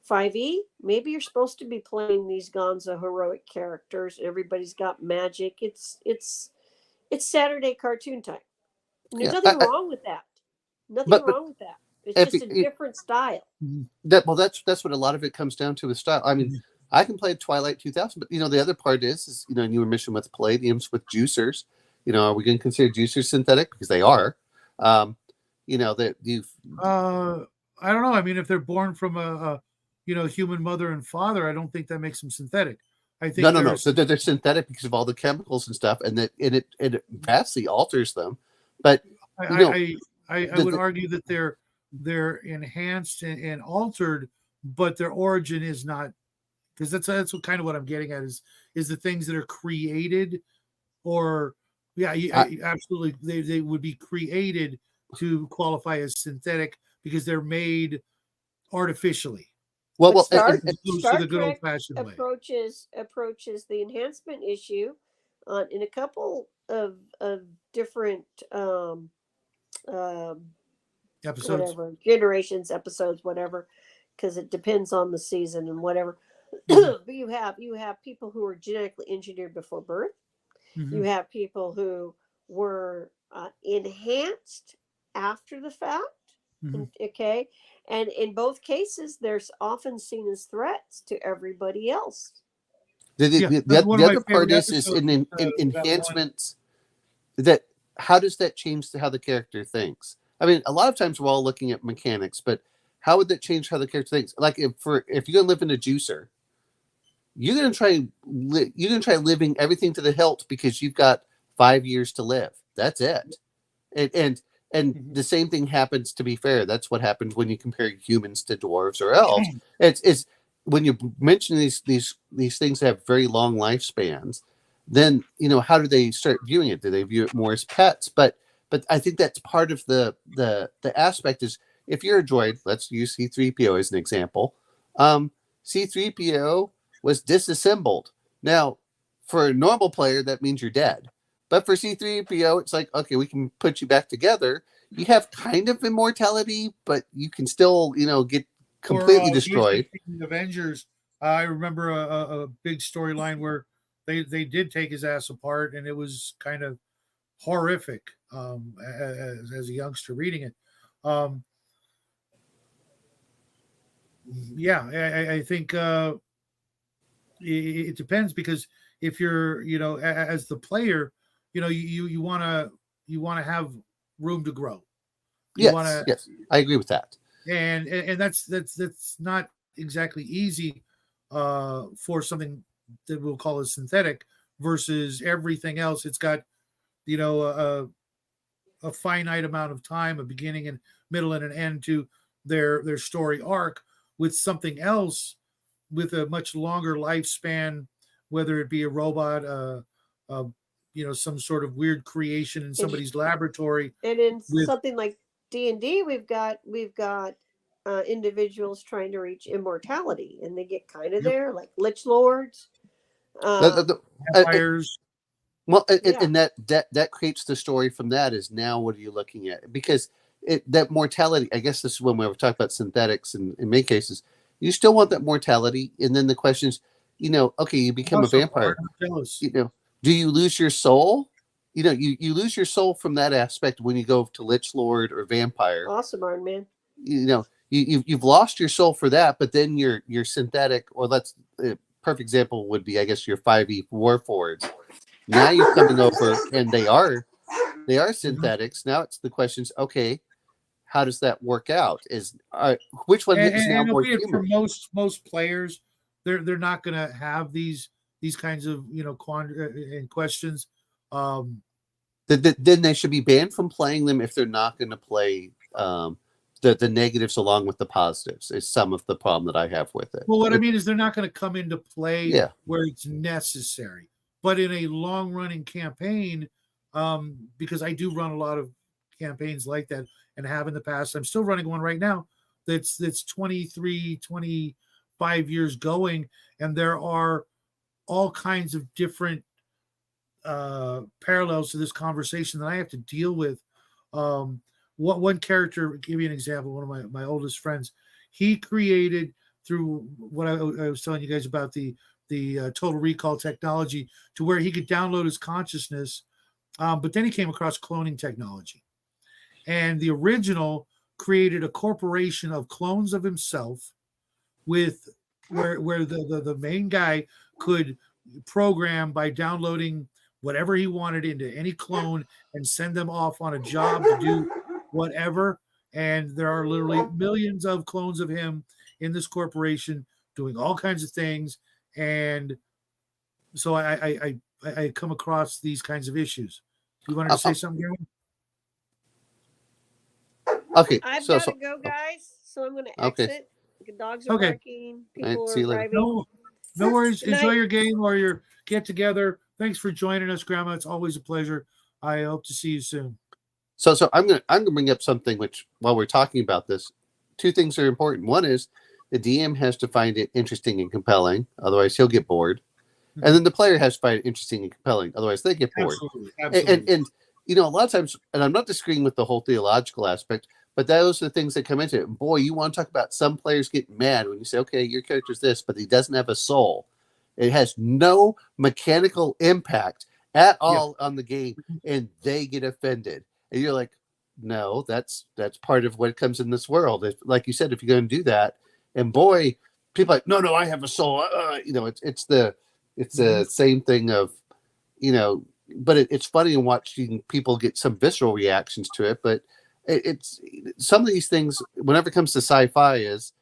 S3: 5e, maybe you're supposed to be playing these gonzo heroic characters. Everybody's got magic. It's Saturday cartoon time. And there's nothing wrong with that. Nothing wrong with that. It's just a different style.
S2: That's what a lot of it comes down to is style. I mean, I can play Twilight 2000, but the other part is newer mission with Palladiums with juicers. Are we going to consider juicers synthetic? Because they are. That you've.
S1: I don't know. I mean, if they're born from a human mother and father, I don't think that makes them synthetic. I think
S2: no. So they're synthetic because of all the chemicals and stuff, and it vastly alters them. But
S1: I would argue that they're enhanced and altered, but their origin is not, because that's what kind of what I'm getting at is the things that are created, or absolutely they would be created to qualify as synthetic because they're made artificially.
S3: Well,
S1: the good old-fashioned
S3: approaches the enhancement issue in a couple of different um,
S1: Episodes.
S3: whatever generations, episodes, whatever, because it depends on the season and whatever.
S1: Mhm.
S3: But you have people who are genetically engineered before birth. You
S1: Mhm.
S3: have people who were enhanced after the fact.
S1: Mhm.
S3: Okay, and in both cases, they're often seen as threats to everybody else.
S1: Yeah, that's one
S2: The
S1: of my
S2: other part
S1: favorite
S2: is
S1: episodes.
S2: in
S1: That one.
S2: enhancements that how does that change how the character thinks? I mean, a lot of times we're all looking at mechanics, but how would that change how the character thinks? Like if you're gonna live in a juicer, you're gonna try living everything to the hilt because you've got 5 years to live. That's it. And
S1: Mhm.
S2: the same thing happens. To be fair, that's what happens when you compare humans to dwarves or elves. It's when you mention these things that have very long lifespans, then how do they start viewing it? Do they view it more as pets? But I think that's part of the aspect is if you're a droid, let's use C3PO as an example. C3PO was disassembled. Now, for a normal player, that means you're dead. But for C3PO, it's like, okay, we can put you back together. You have kind of immortality, but you can still, get
S1: Or
S2: completely destroyed.
S1: basically the Avengers. I remember a big storyline where they did take his ass apart, and it was kind of horrific as a youngster reading it. Um, yeah, I think it depends because if you're, as the player, you want to have room to grow. You want
S2: Yes,
S1: to,
S2: yes, I agree with that.
S1: and that's not exactly easy for something that we'll call a synthetic versus everything else. It's got you know a finite amount of time, a beginning and middle and an end to their story arc. With something else with a much longer lifespan, whether it be a robot, uh some sort of weird creation in
S3: And
S1: somebody's laboratory
S3: and in
S1: with.
S3: something like D&D, we've got individuals trying to reach immortality, and they get kind of
S1: Yep.
S3: there, like lich lords.
S2: The, the,
S3: Um,
S2: the,
S1: Vampires.
S2: well,
S3: yeah,
S2: and that creates the story from that is now what are you looking at? Because that mortality, I guess this is when we were talking about synthetics and in many cases, you still want that mortality. And then the question is, okay, you become a
S1: Awesome, Mark.
S2: vampire.
S1: I'm jealous.
S2: You know, do you lose your soul? You lose your soul from that aspect when you go to Lich Lord or Vampire.
S3: awesome, Iron Man.
S2: You've lost your soul for that, but then your synthetic, or let's perfect example would be, I guess, your 5e Warforged. Now you're coming over, and they are
S1: Mhm.
S2: synthetics. Now it's the questions. Okay, how does that work out? Which one
S1: And,
S2: is
S1: and,
S2: now
S1: and
S2: more
S1: albeit for
S2: human?
S1: most players, they're not going to have these kinds of and questions. Um,
S2: Then they should be banned from playing them if they're not going to play the negatives along with the positives. Is some of the problem that I have with it.
S1: well, what I mean is they're not going to come into play
S2: Yeah,
S1: where it's necessary, but in a long running campaign, because I do run a lot of campaigns like that and have in the past. I'm still running one right now that's 23, 25 years going, and there are all kinds of different parallels to this conversation that I have to deal with. What one character, give you an example, one of my oldest friends, he created through what I was telling you guys about the total recall technology to where he could download his consciousness. But then he came across cloning technology, and the original created a corporation of clones of himself with where the main guy could program by downloading whatever he wanted into any clone and send them off on a job to do whatever. And there are literally millions of clones of him in this corporation doing all kinds of things. And so I come across these kinds of issues. You wanted to say
S2: um,
S1: something, Gary?
S2: okay.
S3: I've
S2: So
S3: got to
S2: so
S3: go, guys. So I'm going to
S2: okay.
S3: exit. The dogs are
S1: Okay.
S3: barking.
S2: All right.
S3: People
S2: See
S3: are
S2: you later.
S3: arriving.
S1: No worries.
S3: Good
S1: Enjoy
S3: night.
S1: your game or your get together. Thanks for joining us, Grandma. It's always a pleasure. I hope to see you soon.
S2: So I'm gonna bring up something which while we're talking about this, two things are important. One is the DM has to find it interesting and compelling, otherwise he'll get bored. And then the player has to find it interesting and compelling. Otherwise, they get bored.
S1: Absolutely.
S2: And you know, a lot of times, and I'm not disagreeing with the whole theological aspect, but those are the things that come into it. And boy, you want to talk about some players getting mad when you say, okay, your character's this, but he doesn't have a soul. It has no mechanical impact at all on the game, and they get offended. And you're like, no, that's part of what comes in this world. If, like you said, if you're going to do that, and boy, people are like, no, I have a soul. You know, it's the same thing of, you know, but it's funny watching people get some visceral reactions to it. But it's some of these things, whenever it comes to sci-fi, is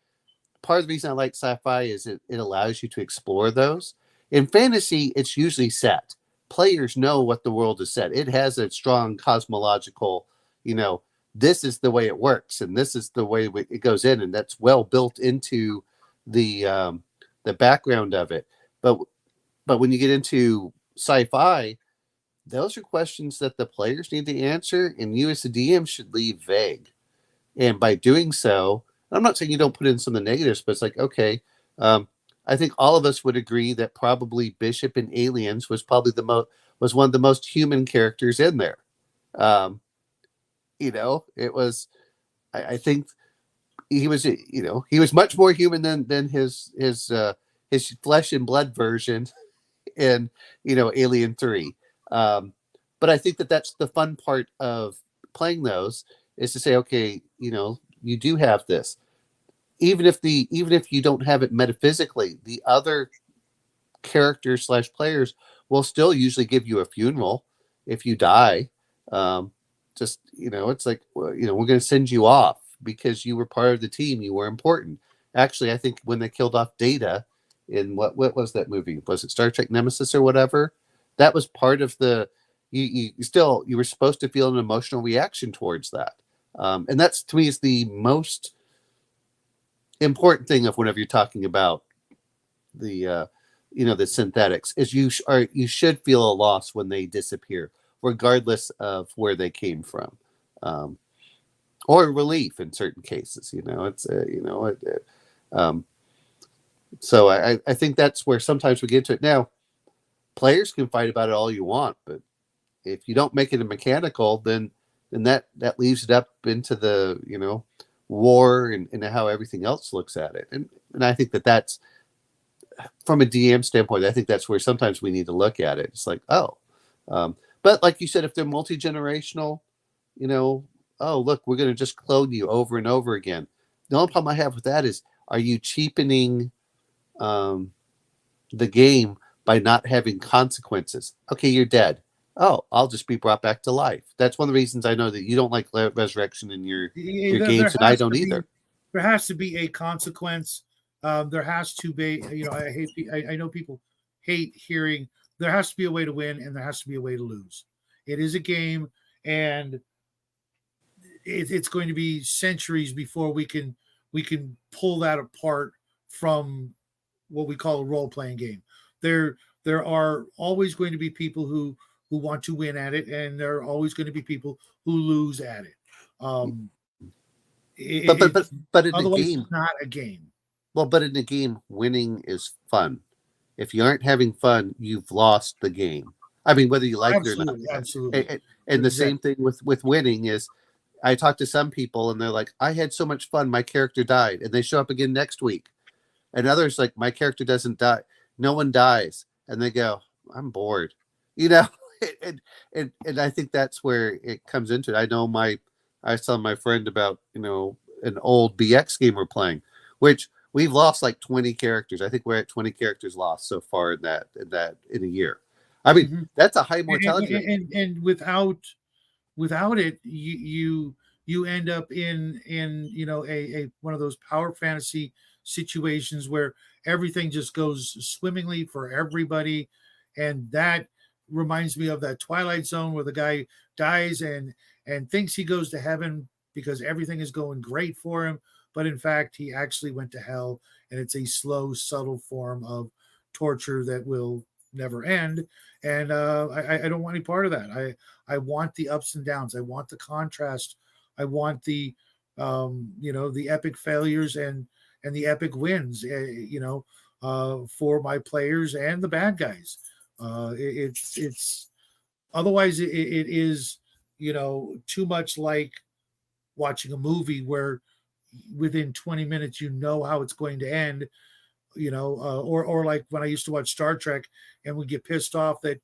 S2: part of the reason I like sci-fi is it allows you to explore those. In fantasy, it's usually set. Players know what the world is set. It has a strong cosmological, you know, this is the way it works, and this is the way it goes in, and that's well built into the background of it. But when you get into sci-fi, those are questions that the players need to answer, and you as the DM should leave vague. And by doing so, I'm not saying you don't put in some of the negatives, but it's like, okay, I think all of us would agree that probably Bishop in Aliens was probably was one of the most human characters in there. You know, it was. I think he was. You know, he was much more human than his flesh and blood version in, you know, Alien 3. But I think that's the fun part of playing those, is to say, okay, you know, you do have this. Even if you don't have it metaphysically, the other characters / players will still usually give you a funeral if you die. Just, you know, it's like, well, you know, we're going to send you off because you were part of the team. You were important. Actually, I think when they killed off Data in what was that movie? Was it Star Trek Nemesis or whatever? That was part of the. You were supposed to feel an emotional reaction towards that, and that's, to me, is the most important thing of whenever you're talking about the you know, the synthetics, is you should feel a loss when they disappear, regardless of where they came from, or relief in certain cases. You know, it's you know, so I think that's where sometimes we get to it. Now, players can fight about it all you want, but if you don't make it a mechanical, then that leaves it up into the, you know, war and how everything else looks at it. And I think that's, from a DM standpoint, I think that's where sometimes we need to look at it. It's like, oh, but like you said, if they're multi-generational, you know, oh, look, we're going to just clone you over and over again. The only problem I have with that is, are you cheapening the game by not having consequences? Okay, you're dead. Oh, I'll just be brought back to life. That's one of the reasons I know that you don't like resurrection in your games, and I don't either.
S1: There has to be a consequence. There has to be, you know, I know people hate hearing, there has to be a way to win and there has to be a way to lose. It is a game, and it's going to be centuries before we can pull that apart from what we call a role-playing game. There are always going to be people who want to win at it, and there are always going to be people who lose at it.
S2: But in the game,
S1: it's not a game.
S2: Well, but in the game, winning is fun. If you aren't having fun, you've lost the game. I mean, whether you like it or not.
S1: Absolutely.
S2: And the same thing with winning is, I talk to some people and they're like, I had so much fun, my character died, and they show up again next week. And others like, my character doesn't die, no one dies, and they go, I'm bored, you know. and I think that's where it comes into it. I know I was telling my friend about, you know, an old BX game we're playing, which we've lost like 20 characters. I think we're at 20 characters lost so far in a year. I mean, that's a high mortality rate.
S1: And without it, you end up in you know, a one of those power fantasy situations where everything just goes swimmingly for everybody. And that reminds me of that Twilight Zone where the guy dies and thinks he goes to heaven because everything is going great for him, but in fact he actually went to hell, and it's a slow, subtle form of torture that will never end. And I don't want any part of that. I want the ups and downs. I want the contrast. I want the you know, the epic failures and the epic wins. You know, for my players and the bad guys. It's otherwise it is, too much like watching a movie where within 20 minutes you know how it's going to end, or like when I used to watch Star Trek and we get pissed off that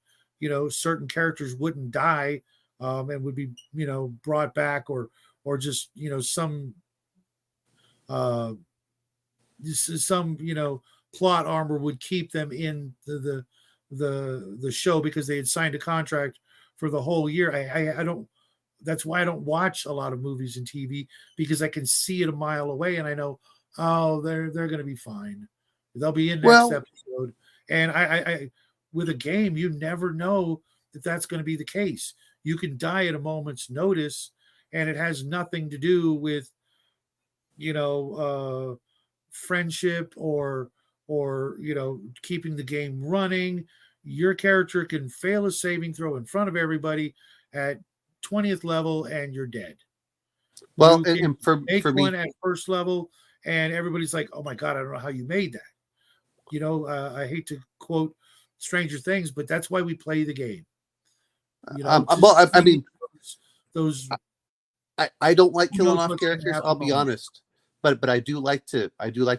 S1: certain characters wouldn't die, and would be brought back, or just some uh some plot armor would keep them in the show because they had signed a contract for the whole year. I don't. That's why I don't watch a lot of movies and TV, because I can see it a mile away and I know, oh, they're going to be fine. They'll be in next
S2: Well,
S1: episode. And I with a game, you never know that that's going to be the case. You can die at a moment's notice, and it has nothing to do with friendship or keeping the game running. Your character can fail a saving throw in front of everybody at 20th level and you're dead.
S2: well,
S1: You can
S2: and
S1: make
S2: for
S1: one
S2: me,
S1: at first level and everybody's like, oh my god, I don't know how you made that. I hate to quote Stranger Things, but that's why we play the game.
S2: well, I mean,
S1: those
S2: I don't like
S1: who
S2: killing
S1: knows
S2: off
S1: what's going to
S2: characters.
S1: happen
S2: I'll be
S1: moment.
S2: honest, but I do like to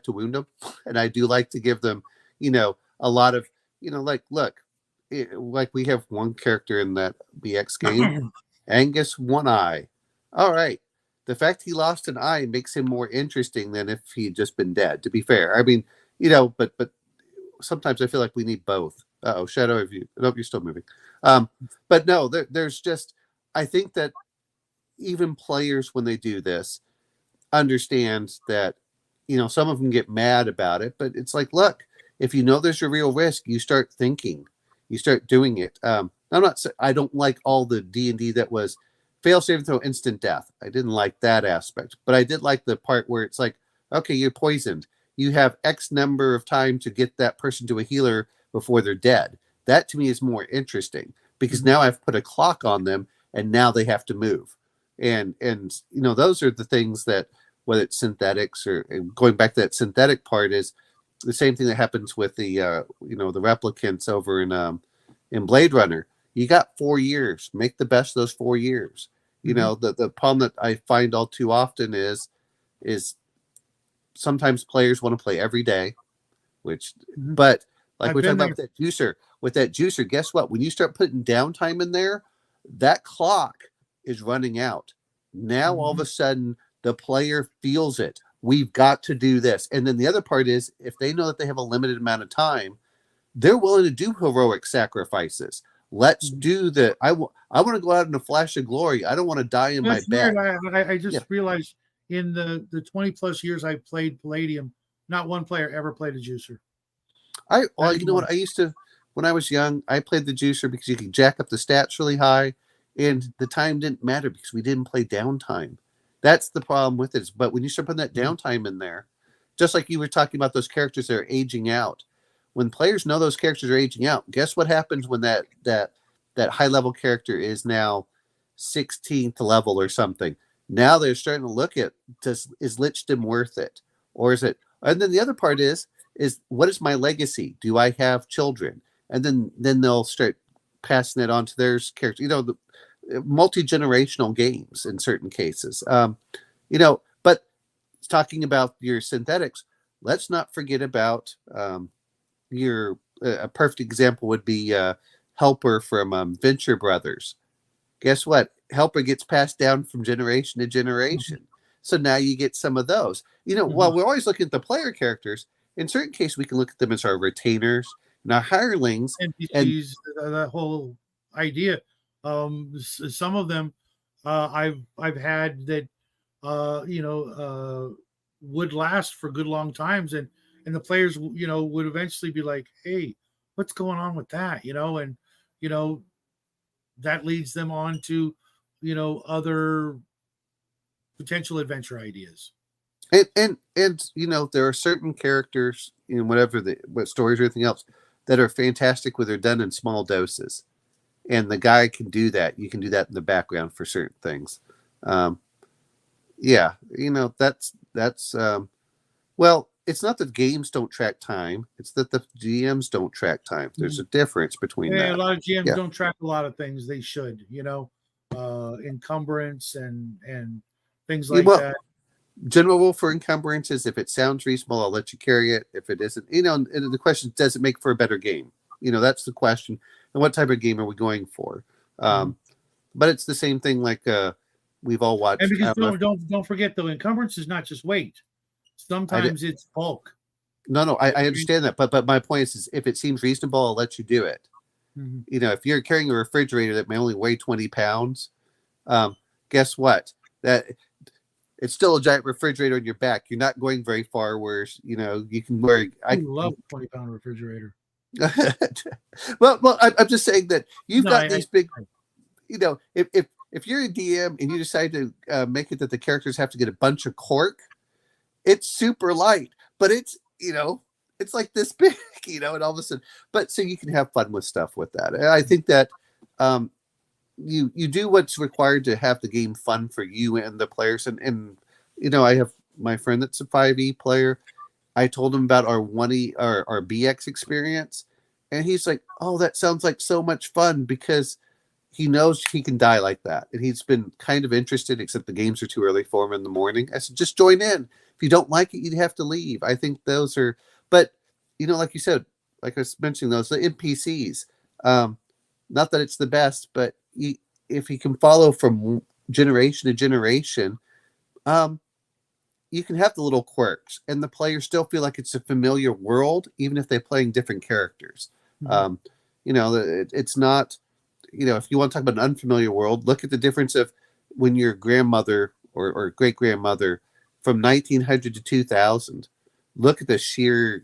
S2: wound them, and I do like to give them, a lot of, like, look, like we have one character in that BX game, Angus One Eye. All right, the fact he lost an eye makes him more interesting than if he'd just been dead. To be fair, I mean, but sometimes I feel like we need both. Shadow of you. Nope, you're still moving. But no, there's just, I think that even players, when they do this, understand that, some of them get mad about it, but it's like, look, if you know there's a real risk, you start thinking, you start doing it. I don't like all the D&D that was fail saving throw instant death. I didn't like that aspect, but I did like the part where it's like, okay, you're poisoned. You have X number of time to get that person to a healer before they're dead. That to me is more interesting, because now I've put a clock on them and now they have to move. And those are the things that, whether it's synthetics or going back to that synthetic part, is the same thing that happens with the the replicants over in Blade Runner. You got 4 years. Make the best of those 4 years. The problem that I find all too often is sometimes players want to play every day, but like we're talking about with that juicer, guess what? When you start putting downtime in there, that clock is running out. Now all of a sudden the player feels it. We've got to do this. And then the other part is, if they know that they have a limited amount of time, they're willing to do heroic sacrifices. Let's do I want to go out in a flash of glory. I don't want to die in my bed.
S1: Weird. I just realized in the 20 plus years I played Palladium, not one player ever played a juicer.
S2: You know what? I used to, when I was young, I played the juicer because you could jack up the stats really high, and the time didn't matter because we didn't play downtime. That's the problem with it. But when you start putting that downtime in there, just like you were talking about those characters that are aging out, when players know those characters are aging out, guess what happens when that high level character is now 16th level or something? Now they're starting to look at, is Lichdom worth it? Or is it? And then the other part is what is my legacy? Do I have children? And then they'll start passing it on to their characters. The multi-generational games in certain cases. But talking about your synthetics, let's not forget about a perfect example would be Helper from Venture Brothers. Guess what? Helper gets passed down from generation to generation. So now you get some of those. While we're always looking at the player characters, in certain cases we can look at them as our retainers and our hirelings.
S1: NPCs, that whole idea. Some of them I've had that would last for good long times, and the players would eventually be like, hey, what's going on with that? And that leads them on to other potential adventure ideas.
S2: And there are certain characters in what stories or anything else that are fantastic when they're done in small doses, and the guy can do that. You can do that in the background for certain things. That's well, it's not that games don't track time; it's that the GMs don't track time. There's a difference between
S1: Yeah,
S2: that.
S1: a lot of GMs
S2: Yeah.
S1: don't track a lot of things they should, encumbrance and things like
S2: Well,
S1: that.
S2: general rule for encumbrance is if it sounds reasonable, I'll let you carry it. If it isn't, and the question is, does it make for a better game? That's the question. And what type of game are we going for? But it's the same thing like we've all watched.
S1: And because don't forget though, encumbrance is not just weight. Sometimes it's bulk.
S2: No, I understand that, but my point is if it seems reasonable, I'll let you do it. If you're carrying a refrigerator that may only weigh 20 pounds, guess what? That it's still a giant refrigerator on your back. You're not going very far. Whereas you can wear.
S1: I love a 20-pound refrigerator.
S2: well, I'm just saying that you've got these big. If you're a DM and you decide to make it that the characters have to get a bunch of cork, it's super light, but it's it's like this big, and all of a sudden, but so you can have fun with stuff with that. And I think that you do what's required to have the game fun for you and the players. And I have my friend that's a 5e player. I told him about our 1e our BX experience, and he's like, "Oh, that sounds like so much fun," because he knows he can die like that, and he's been kind of interested. Except the games are too early for him in the morning. I said, "Just join in. If you don't like it, you'd have to leave." I think those are, but like you said, like I was mentioning, those the NPCs. Not that it's the best, but if you can follow from generation to generation, you can have the little quirks, and the players still feel like it's a familiar world, even if they're playing different characters. It's not. If you want to talk about an unfamiliar world, look at the difference of when your grandmother or great grandmother from 1900 to 2000. Look at the sheer,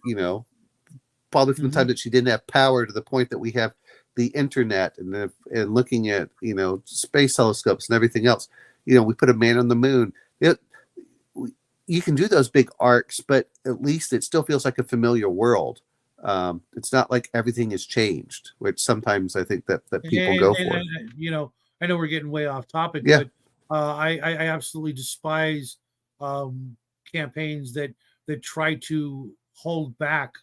S2: probably from the time that she didn't have power to the point that we have the internet and looking at space telescopes and everything else. We put a man on the moon. You can do those big arcs, but at least it still feels like a familiar world. It's not like everything has changed, which sometimes I think that people go for.
S1: I know we're getting way off topic,
S2: Yeah.
S1: but I absolutely despise campaigns that try to hold back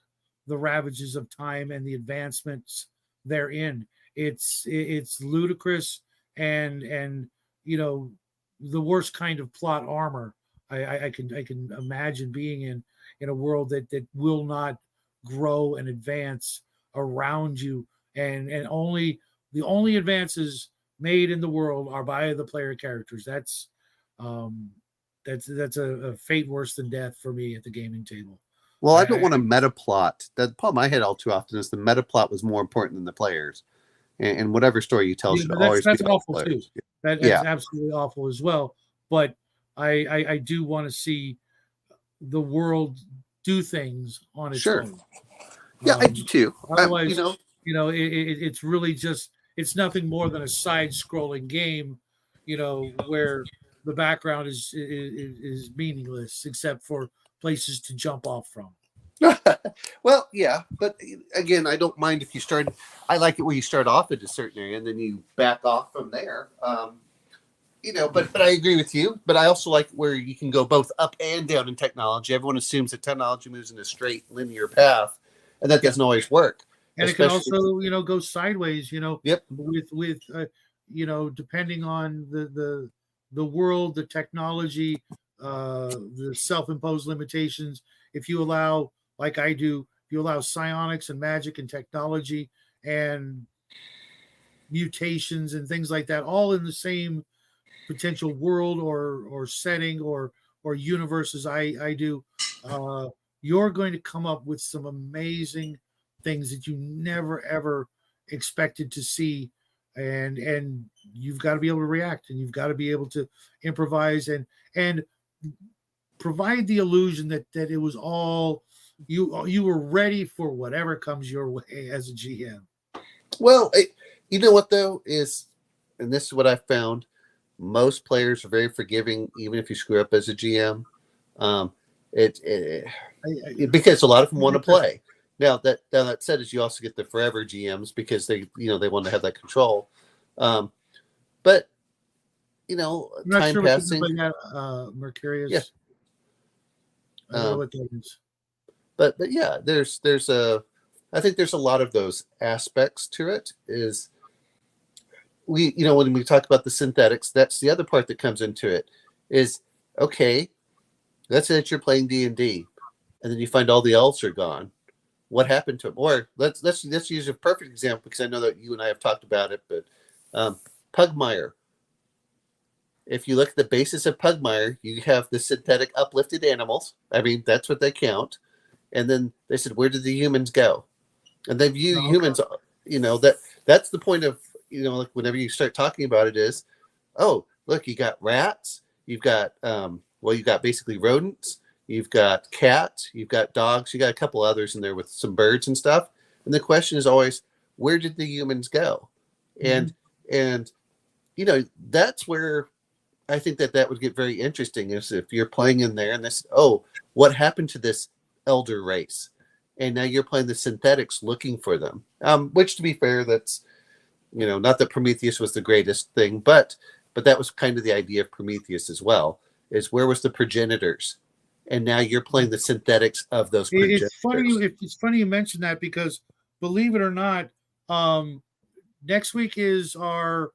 S1: the ravages of time and the advancements therein. It's ludicrous and the worst kind of plot armor I can imagine being in a world that will not grow and advance around you, and the only advances made in the world are by the player characters. That's a fate worse than death for me at the gaming table.
S2: Well, I don't want a meta plot. The problem I had all too often is the meta plot was more important than the players, and whatever story you tell should always be about
S1: awful
S2: the players.
S1: too. That's absolutely awful as well. But I do want to see the world do things on its own.
S2: Yeah, I do too.
S1: Otherwise, it's really just it's nothing more than a side-scrolling game, where the background is meaningless except for places to jump off from.
S2: Well, yeah, but again, I don't mind if you start. I like it where you start off at a certain area and then you back off from there. But I agree with you. But I also like where you can go both up and down in technology. Everyone assumes that technology moves in a straight linear path, and that doesn't always work.
S1: And it can also, go sideways.
S2: Yep.
S1: With depending on the world, the technology, the self-imposed limitations. If you allow, like I do, if you allow psionics and magic and technology and mutations and things like that, all in the same potential world or setting or universe as I do, you're going to come up with some amazing things that you never ever expected to see, and you've got to be able to react, and you've got to be able to improvise and provide the illusion that it was all you were ready for whatever comes your way as a GM.
S2: Well, you know what though is, and this is what I found, most players are very forgiving even if you screw up as a GM. Because a lot of them want to play. Now that said, is you also get the forever GMs because they want to have that control. But time passing.
S1: Mercurius.
S2: Yeah.
S1: I don't know what that is.
S2: but yeah, I think there's a lot of those aspects to it. Is when we talk about the synthetics, that's the other part that comes into it. Is okay, let's say that you're playing D&D, and then you find all the elves are gone. What happened to them? Or let's use a perfect example, because I know that you and I have talked about it. But Pugmire. If you look at the basis of Pugmire, you have the synthetic uplifted animals. I mean, that's what they count. And then they said, where did the humans go? And they view humans. That's the point of like whenever you start talking about it is, oh, look, you got rats, you've got you've got basically rodents. You've got cats, you've got dogs, you got a couple others in there with some birds and stuff. And the question is always, where did the humans go? And that's where I think that would get very interesting, is if you're playing in there and this, what happened to this elder race? And now you're playing the synthetics looking for them. Which, to be fair, that's not that Prometheus was the greatest thing, but that was kind of the idea of Prometheus as well, is where was the progenitors? And now you're playing the synthetics of those progenitors.
S1: It's funny you mentioned that, because believe it or not, next week is our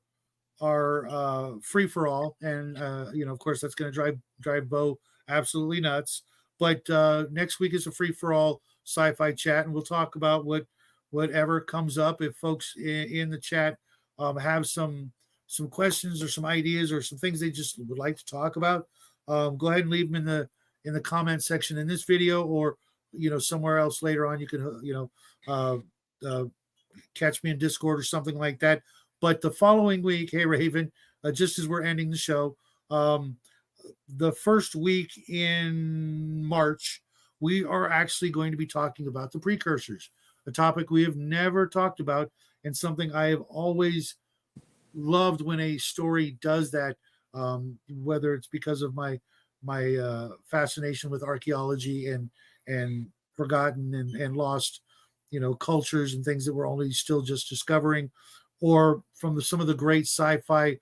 S1: free for all, and of course that's going to drive Bo absolutely nuts. But next week is a free for all sci-fi chat, and we'll talk about whatever comes up. If folks in the chat have some questions or some ideas or some things they just would like to talk about, go ahead and leave them in the comment section in this video, or somewhere else later on. You can catch me in Discord or something like that. But the following week, hey Raven, just as we're ending the show, the first week in March, we are actually going to be talking about the precursors, a topic we have never talked about, and something I have always loved when a story does that, whether it's because of my fascination with archaeology and forgotten and lost, cultures and things that we're only still just discovering, or from some of the great sci-fi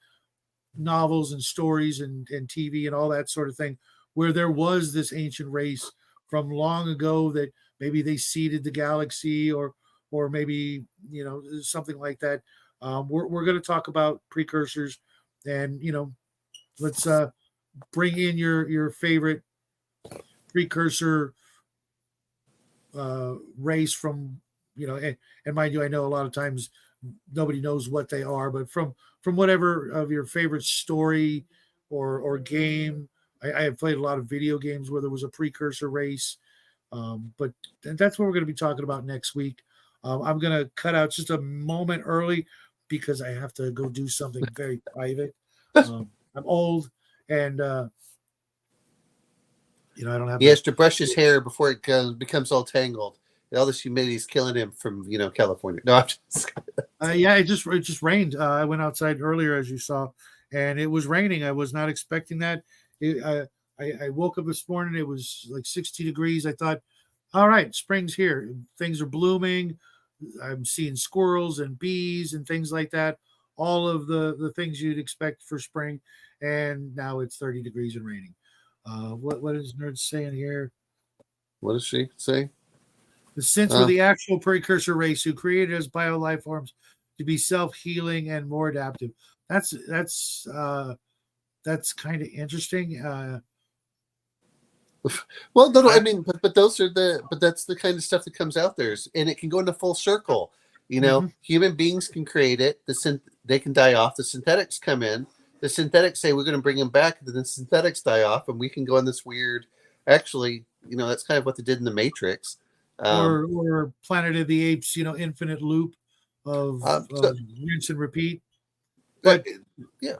S1: novels and stories and TV and all that sort of thing, where there was this ancient race from long ago that maybe they seeded the galaxy, or maybe something like that. We're going to talk about precursors, and let's bring in your favorite precursor race from and mind you, I know a lot of times nobody knows what they are, but from whatever of your favorite story or game. I have played a lot of video games where there was a precursor race, but that's what we're going to be talking about next week. I'm going to cut out just a moment early because I have to go do something very private. I'm old, and I don't have.
S2: He has to brush his hair before it becomes all tangled. All this humidity is killing him from California. No, I'm just.
S1: Yeah, it just rained. I went outside earlier, as you saw, and it was raining. I was not expecting that. I woke up this morning. It was like 60 degrees. I thought, all right, spring's here. Things are blooming. I'm seeing squirrels and bees and things like that. All of the things you'd expect for spring, and now it's 30 degrees and raining. What is Nerd saying here?
S2: What does she say?
S1: The synths were the actual precursor race who created as bio life forms to be self-healing and more adaptive. That's kind of interesting.
S2: Well, no, I mean, but that's the kind of stuff that comes out there, and it can go into full circle. Human beings can create it. They can die off. The synthetics come in. The synthetics say we're going to bring them back. Then the synthetics die off, and we can go in this weird. Actually, that's kind of what they did in the Matrix.
S1: Or Planet of the Apes, infinite loop of rinse and repeat. But
S2: yeah,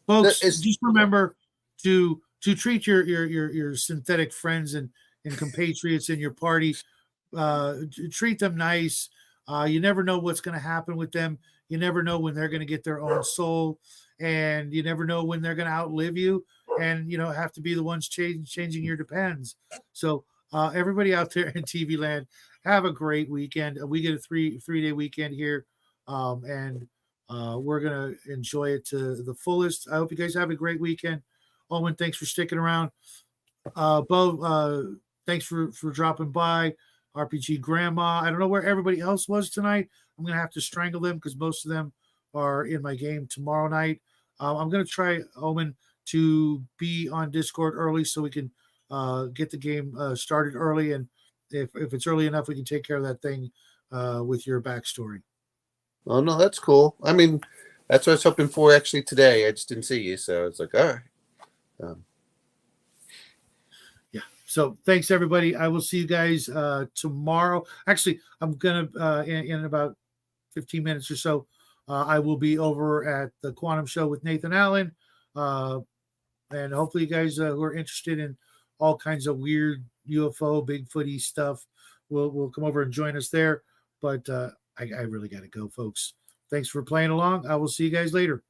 S1: folks, just remember to treat your synthetic friends and compatriots in your party. Treat them nice. You never know what's going to happen with them. You never know when they're going to get their own soul, and you never know when they're going to outlive you, and have to be the ones changing your depends. So everybody out there in TV land, have a great weekend. We get a three-day weekend here, and we're gonna enjoy it to the fullest. I hope you guys have a great weekend. Owen, thanks for sticking around. Bo, thanks for dropping by. RPG Grandma. I don't know where everybody else was tonight. I'm gonna have to strangle them because most of them are in my game tomorrow night. I'm gonna try, Omen, to be on Discord early so we can get the game started early, and if it's early enough, we can take care of that thing with your backstory.
S2: Oh no, that's cool. I mean, that's what I was hoping for actually today. I just didn't see you, so it's like, all right.
S1: Yeah. So thanks everybody. I will see you guys tomorrow. Actually, I'm gonna in about 15 minutes or so. I will be over at the Quantum Show with Nathan Allen, and hopefully you guys who are interested in all kinds of weird UFO, Bigfooty stuff will come over and join us there. But I really got to go, folks. Thanks for playing along. I will see you guys later.